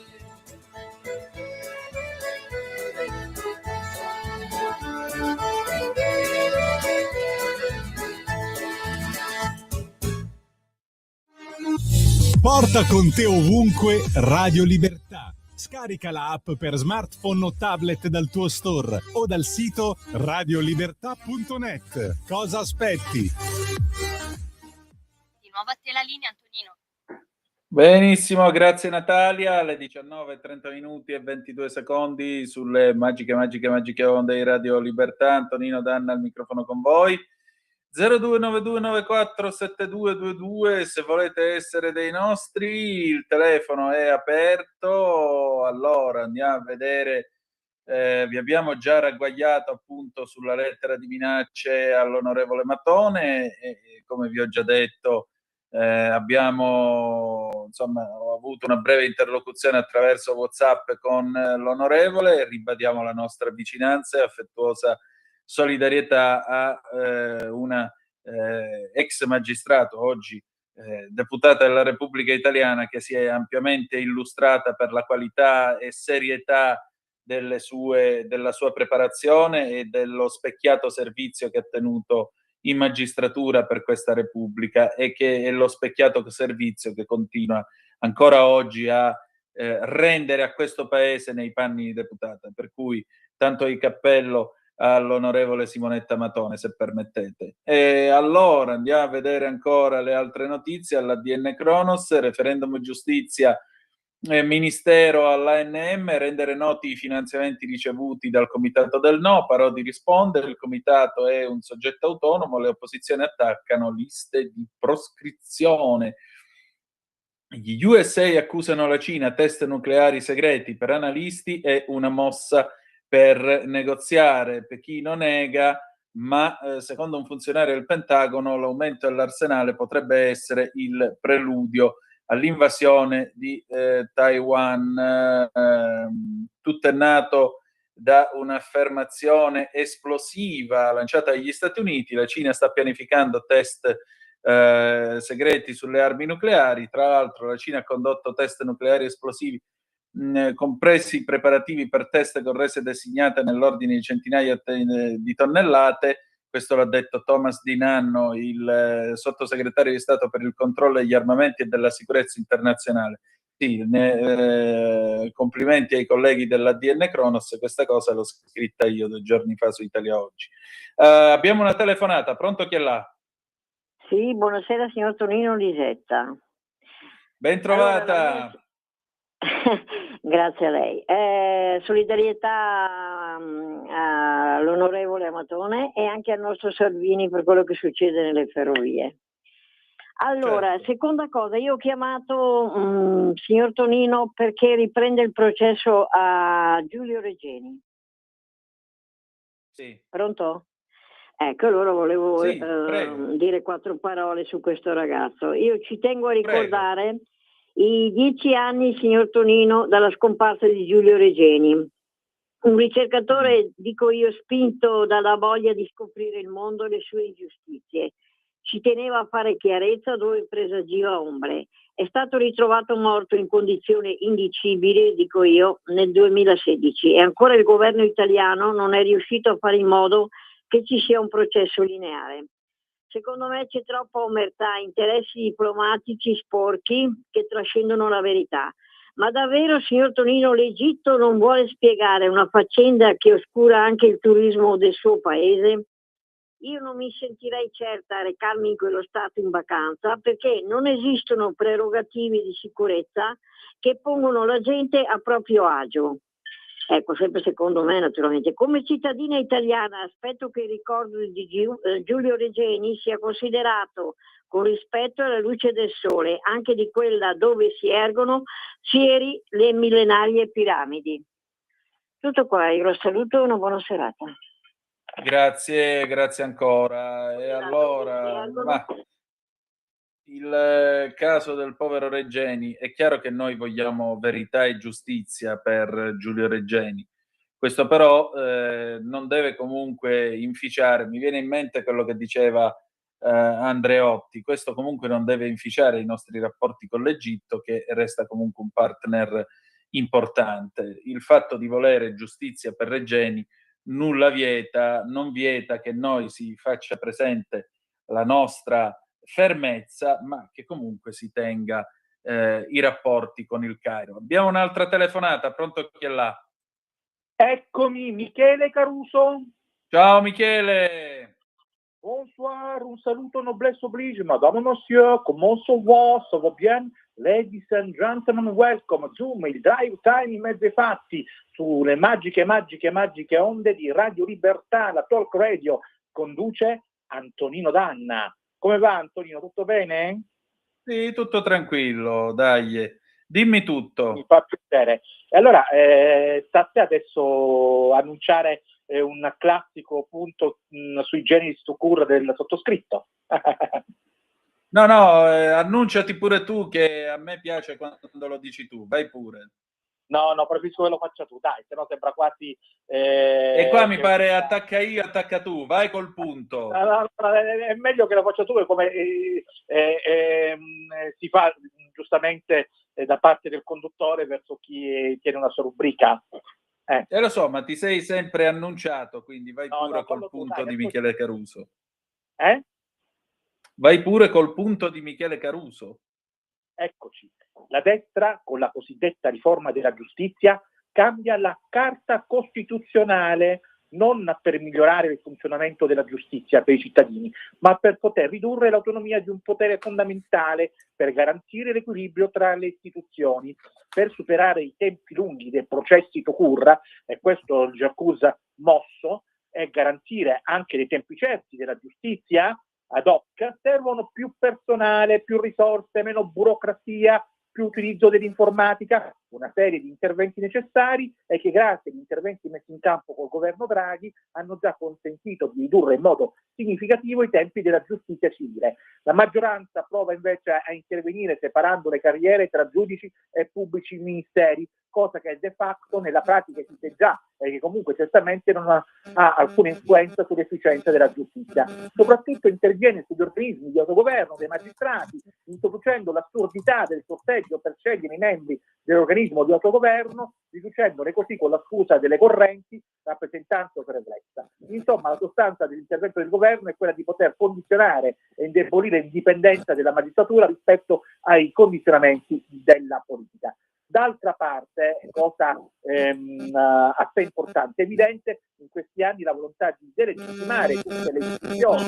Porta con te ovunque Radio Libertà. Scarica la app per smartphone o tablet dal tuo store o dal sito radiolibertà.net. Cosa aspetti? Di nuovo a te la linea, Antonino. Benissimo, grazie Natalia. Alle 19:30 e 22 secondi sulle magiche onde di Radio Libertà. Antonino Danna al microfono con voi. 0292947222, se volete essere dei nostri, il telefono è aperto. Allora andiamo a vedere, vi abbiamo già ragguagliato appunto sulla lettera di minacce all'onorevole Matone e come vi ho già detto abbiamo ho avuto una breve interlocuzione attraverso WhatsApp con l'onorevole. Ribadiamo la nostra vicinanza e affettuosa solidarietà a una ex magistrato, oggi deputata della Repubblica Italiana, che si è ampiamente illustrata per la qualità e serietà della sua preparazione e dello specchiato servizio che ha tenuto in magistratura per questa Repubblica, e che è lo specchiato servizio che continua ancora oggi a rendere a questo Paese nei panni di deputata. Per cui tanto di cappello all'onorevole Simonetta Matone, se permettete. E allora andiamo a vedere ancora le altre notizie. All'ADN Cronos, referendum giustizia, ministero all'ANM, rendere noti i finanziamenti ricevuti dal comitato del no. Parodi risponde: il comitato è un soggetto autonomo, le opposizioni attaccano liste di proscrizione. Gli USA accusano la Cina, test nucleari segreti per analisti e una mossa per negoziare. Pechino nega, ma secondo un funzionario del Pentagono l'aumento dell'arsenale potrebbe essere il preludio all'invasione di Taiwan. Tutto è nato da un'affermazione esplosiva lanciata dagli Stati Uniti. La Cina sta pianificando test segreti sulle armi nucleari. Tra l'altro la Cina ha condotto test nucleari esplosivi, compresi i preparativi per test con rese designate nell'ordine di centinaia di tonnellate. Questo l'ha detto Thomas Di Nanno, il sottosegretario di Stato per il controllo degli armamenti e della sicurezza internazionale. Sì, complimenti ai colleghi dell'ADN Cronos, questa cosa l'ho scritta io 2 giorni fa su Italia Oggi. Abbiamo una telefonata, pronto, chi è là? Sì, buonasera signor Tonino, Lisetta. Ben trovata. Allora, grazie a lei. Solidarietà all'onorevole Amatone e anche al nostro Salvini per quello che succede nelle ferrovie. Allora, Certo. seconda cosa, io ho chiamato signor Tonino perché riprende il processo a Giulio Regeni. Sì. Pronto? Ecco, allora volevo Sì, prego. dire 4 parole su questo ragazzo. Io ci tengo a ricordare i 10 anni, signor Tonino, dalla scomparsa di Giulio Regeni. Un ricercatore, dico io, spinto dalla voglia di scoprire il mondo e le sue ingiustizie. Ci teneva a fare chiarezza dove presagiva ombre. È stato ritrovato morto in condizioni indicibili, dico io, nel 2016 e ancora il governo italiano non è riuscito a fare in modo che ci sia un processo lineare. Secondo me c'è troppa omertà, interessi diplomatici sporchi che trascendono la verità. Ma davvero, signor Tonino, l'Egitto non vuole spiegare una faccenda che oscura anche il turismo del suo paese? Io non mi sentirei certa a recarmi in quello stato in vacanza perché non esistono prerogative di sicurezza che pongono la gente a proprio agio. Ecco, sempre secondo me naturalmente. Come cittadina italiana aspetto che il ricordo di Giulio Regeni sia considerato con rispetto alla luce del sole, anche di quella dove si ergono fieri le millenarie piramidi. Tutto qua, io lo saluto e una buona serata. Grazie ancora. E allora, ma il caso del povero Regeni, è chiaro che noi vogliamo verità e giustizia per Giulio Regeni. Questo però non deve comunque inficiare, mi viene in mente quello che diceva Andreotti, questo comunque non deve inficiare i nostri rapporti con l'Egitto, che resta comunque un partner importante. Il fatto di volere giustizia per Regeni nulla vieta, non vieta che noi si faccia presente la nostra fermezza, ma che comunque si tenga i rapporti con il Cairo. Abbiamo un'altra telefonata, pronto, chi è là? Eccomi, Michele Caruso. Ciao Michele. Bonsoir, un saluto noblesse oblige, madame, monsieur, comment ça va bien? Ladies and gentlemen, welcome. Zoom, il drive time in mezzo ai fatti, sulle magiche onde di Radio Libertà, la talk radio, conduce Antonino Danna. Come va Antonino, tutto bene? Sì, tutto tranquillo, dai. Dimmi tutto. Mi fa piacere. E allora, sta a te adesso annunciare un classico punto sui generis to cure del sottoscritto. No, annunciati pure tu, che a me piace quando lo dici tu, vai pure. No, preferisco che lo faccia tu, dai, sennò sembra quasi... e qua mi pare attacca io, attacca tu, vai col punto. È meglio che lo faccia tu, come si fa giustamente da parte del conduttore verso chi tiene una sua rubrica. E lo so, ma ti sei sempre annunciato, quindi vai pure col punto di Michele Caruso. Vai pure col punto di Michele Caruso. Eccoci. La destra, con la cosiddetta riforma della giustizia, cambia la Carta Costituzionale non per migliorare il funzionamento della giustizia per i cittadini, ma per poter ridurre l'autonomia di un potere fondamentale, per garantire l'equilibrio tra le istituzioni, per superare i tempi lunghi dei processi to cure, e questo il Giacuzza mosso, e garantire anche dei tempi certi della giustizia ad hoc. Servono più personale, più risorse, meno burocrazia, più utilizzo dell'informatica, una serie di interventi necessari e che grazie agli interventi messi in campo col governo Draghi hanno già consentito di ridurre in modo significativo i tempi della giustizia civile. La maggioranza prova invece a intervenire separando le carriere tra giudici e pubblici ministeri, cosa che de facto nella pratica esiste già e che comunque certamente non ha alcuna influenza sull'efficienza della giustizia. Soprattutto interviene sugli organismi di autogoverno dei magistrati, introducendo l'assurdità del sorteggio per scegliere i membri dell'organismo di autogoverno, riducendone così con la scusa delle correnti rappresentanza o presenza. Insomma, la sostanza dell'intervento del governo è quella di poter condizionare e indebolire l'indipendenza della magistratura rispetto ai condizionamenti della politica. D'altra parte, cosa assai importante, evidente, in questi anni la volontà di delegittimare tutte le istituzioni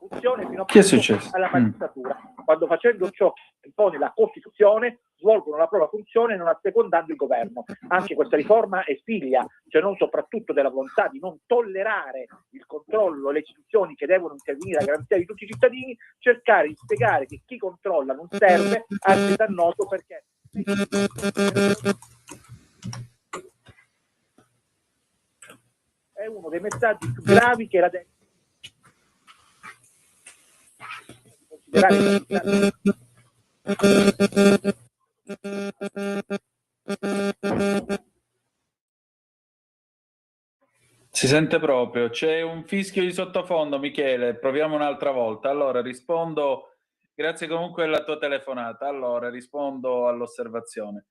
corruzione fino Che è appunto successo? alla magistratura, quando facendo ciò che impone la Costituzione svolgono la propria funzione non assecondando il governo. Anche questa riforma è figlia, se non soprattutto della volontà di non tollerare il controllo, le istituzioni che devono intervenire a garanzia di tutti i cittadini, cercare di spiegare che chi controlla non serve, anzi è dannoso, perché è uno dei messaggi più gravi che la destra Si sente proprio, c'è un fischio di sottofondo, Michele, proviamo un'altra volta. Allora rispondo, grazie comunque alla tua telefonata, allora rispondo all'osservazione.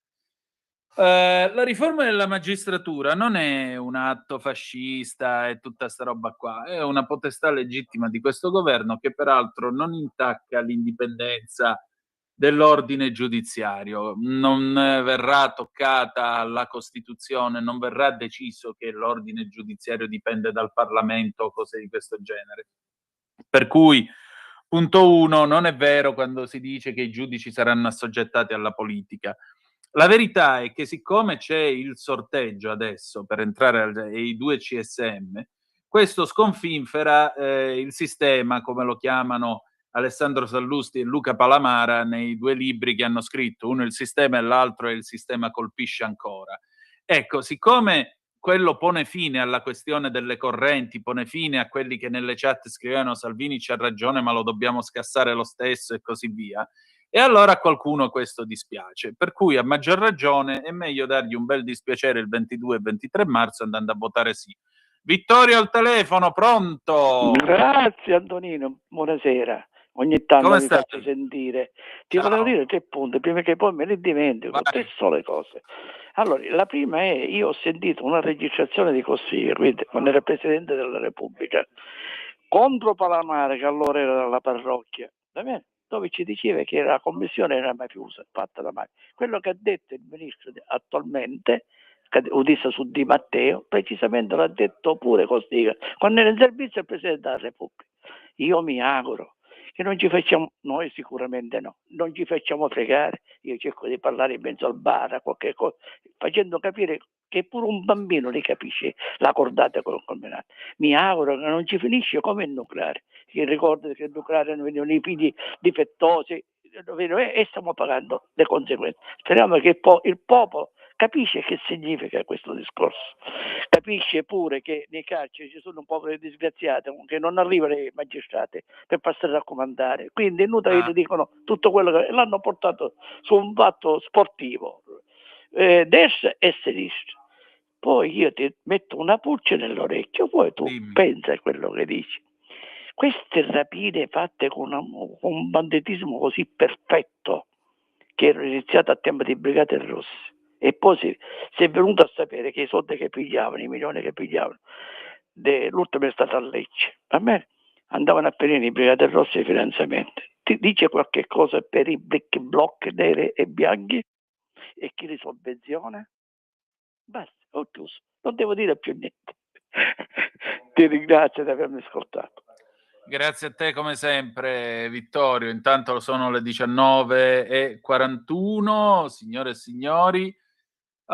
La riforma della magistratura non è un atto fascista e tutta sta roba qua, è una potestà legittima di questo governo che peraltro non intacca l'indipendenza dell'ordine giudiziario, non verrà toccata la Costituzione, non verrà deciso che l'ordine giudiziario dipende dal Parlamento o cose di questo genere. Per cui, punto 1, non è vero quando si dice che i giudici saranno assoggettati alla politica. La verità è che siccome c'è il sorteggio adesso per entrare ai 2 CSM, questo sconfinfera il sistema, come lo chiamano Alessandro Sallusti e Luca Palamara nei 2 libri che hanno scritto, uno è il sistema e l'altro è il sistema colpisce ancora. Ecco, siccome quello pone fine alla questione delle correnti, pone fine a quelli che nelle chat scrivevano Salvini c'ha ragione ma lo dobbiamo scassare lo stesso e così via, e allora a qualcuno questo dispiace, per cui a maggior ragione è meglio dargli un bel dispiacere il 22 e 23 marzo andando a votare sì. Vittorio al telefono, pronto? Grazie Antonino, buonasera. Ogni tanto Come mi stai? faccio sentire. Ti Ciao. volevo dire 3 punti, prima che poi me ne dimentico, 3 sole cose. Allora, la prima è, io ho sentito una registrazione di Cossiga, quindi quando era Presidente della Repubblica, contro Palamara, che allora era la parrocchia, va bene? Dove ci diceva che la commissione era mafiosa, fatta da mafia. Quello che ha detto il ministro attualmente, ho detto su Di Matteo, precisamente l'ha detto pure Cossiga, quando era in servizio al Presidente della Repubblica. Io mi auguro che non ci facciamo, noi sicuramente no, non ci facciamo fregare. Io cerco di parlare in mezzo al bar, qualche cosa, facendo capire che pure un bambino li capisce la cordata con il combinato. Mi auguro che non ci finisce come il nucleare. Che ricordo che il nucleare non venivano i figli difettosi e stiamo pagando le conseguenze. Speriamo che il popolo capisce che significa questo discorso, capisce pure che nei carceri ci sono poveri disgraziati che non arrivano ai magistrati per passare a comandare, quindi inutile che dicono tutto quello che l'hanno portato su un fatto sportivo, destra e sinistra. Poi io ti metto una pulce nell'orecchio, poi tu pensa a quello che dici. Queste rapine fatte con un banditismo così perfetto, che era iniziato a tempo di Brigate Rosse, e poi si è venuto a sapere che i soldi che pigliavano, i milioni che pigliavano, l'ultimo è stato a Lecce, a me andavano a finire i Brigate Rosse i finanziamenti. Ti dice qualche cosa per i black bloc neri e bianchi e chi li sovvenziona? Basta, ho chiuso, non devo dire più niente. Ti ringrazio di avermi ascoltato. Grazie a te come sempre Vittorio, intanto sono le 19:41, signore e signori, le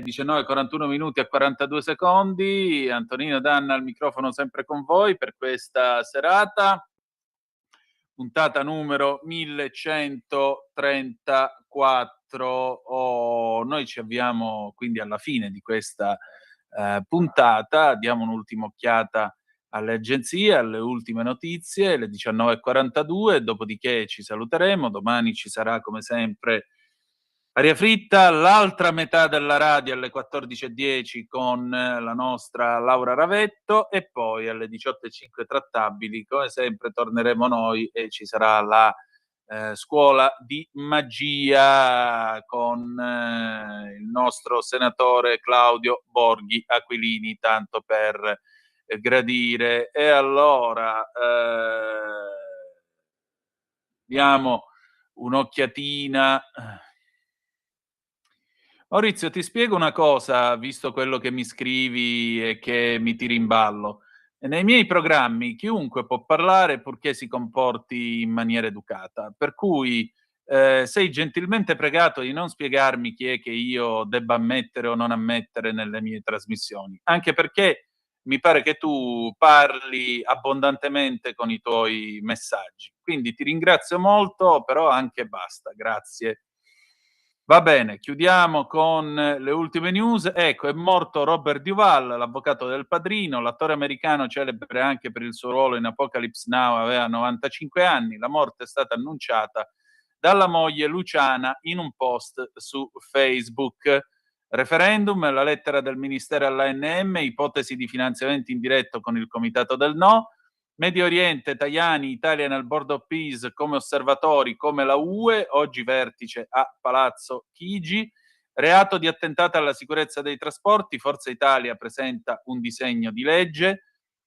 19:41 minuti e 42 secondi, Antonino Danna al microfono sempre con voi per questa serata, puntata numero 1134, noi ci avviamo quindi alla fine di questa puntata, diamo un'ultima occhiata alle agenzie, alle ultime notizie, le 19:42, dopodiché ci saluteremo, domani ci sarà come sempre Aria Fritta, l'altra metà della radio alle 14:10 con la nostra Laura Ravetto e poi alle 18:05 Trattabili, come sempre torneremo noi e ci sarà la scuola di magia con il nostro senatore Claudio Borghi Aquilini, tanto per gradire. E allora diamo un'occhiatina. Maurizio, ti spiego una cosa, visto quello che mi scrivi e che mi tiri in ballo. Nei miei programmi chiunque può parlare purché si comporti in maniera educata, per cui sei gentilmente pregato di non spiegarmi chi è che io debba ammettere o non ammettere nelle mie trasmissioni, anche perché mi pare che tu parli abbondantemente con i tuoi messaggi. Quindi ti ringrazio molto, però anche basta, grazie. Va bene, chiudiamo con le ultime news. Ecco, è morto Robert Duvall, l'avvocato del Padrino, l'attore americano celebre anche per il suo ruolo in Apocalypse Now, aveva 95 anni. La morte è stata annunciata dalla moglie Luciana in un post su Facebook. Referendum, la lettera del Ministero all'ANM, ipotesi di finanziamento indiretto con il Comitato del No. Medio Oriente, Tajani, Italia nel Board of Peace come osservatori, come la UE, oggi vertice a Palazzo Chigi. Reato di attentato alla sicurezza dei trasporti, Forza Italia presenta un disegno di legge.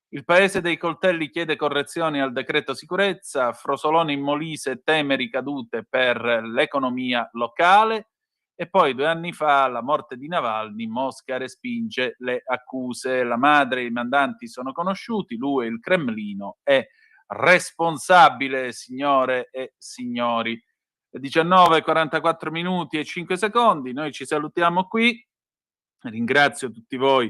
Il Paese dei Coltelli chiede correzioni al decreto sicurezza, Frosolone in Molise teme ricadute per l'economia locale. E poi 2 anni fa la morte di Navalny, Mosca respinge le accuse, la madre e i mandanti sono conosciuti, lui, il Cremlino, è responsabile, signore e signori. 19:44 minuti e 5 secondi, noi ci salutiamo qui, ringrazio tutti voi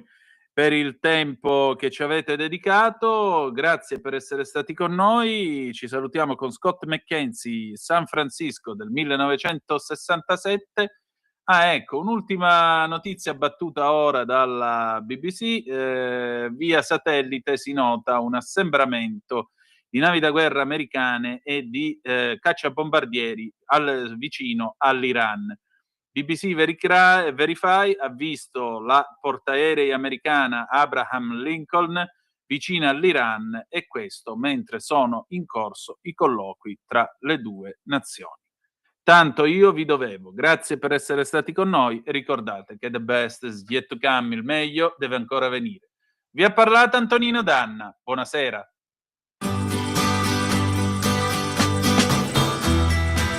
per il tempo che ci avete dedicato, grazie per essere stati con noi, ci salutiamo con Scott McKenzie, San Francisco del 1967. Ecco, un'ultima notizia battuta ora dalla BBC, via satellite si nota un assembramento di navi da guerra americane e di cacciabombardieri vicino all'Iran. BBC Verify ha visto la portaerei americana Abraham Lincoln vicina all'Iran, e questo mentre sono in corso i colloqui tra le due nazioni. Tanto io vi dovevo, grazie per essere stati con noi e ricordate che the best is yet to come, il meglio deve ancora venire. Vi ha parlato Antonino Danna, buonasera.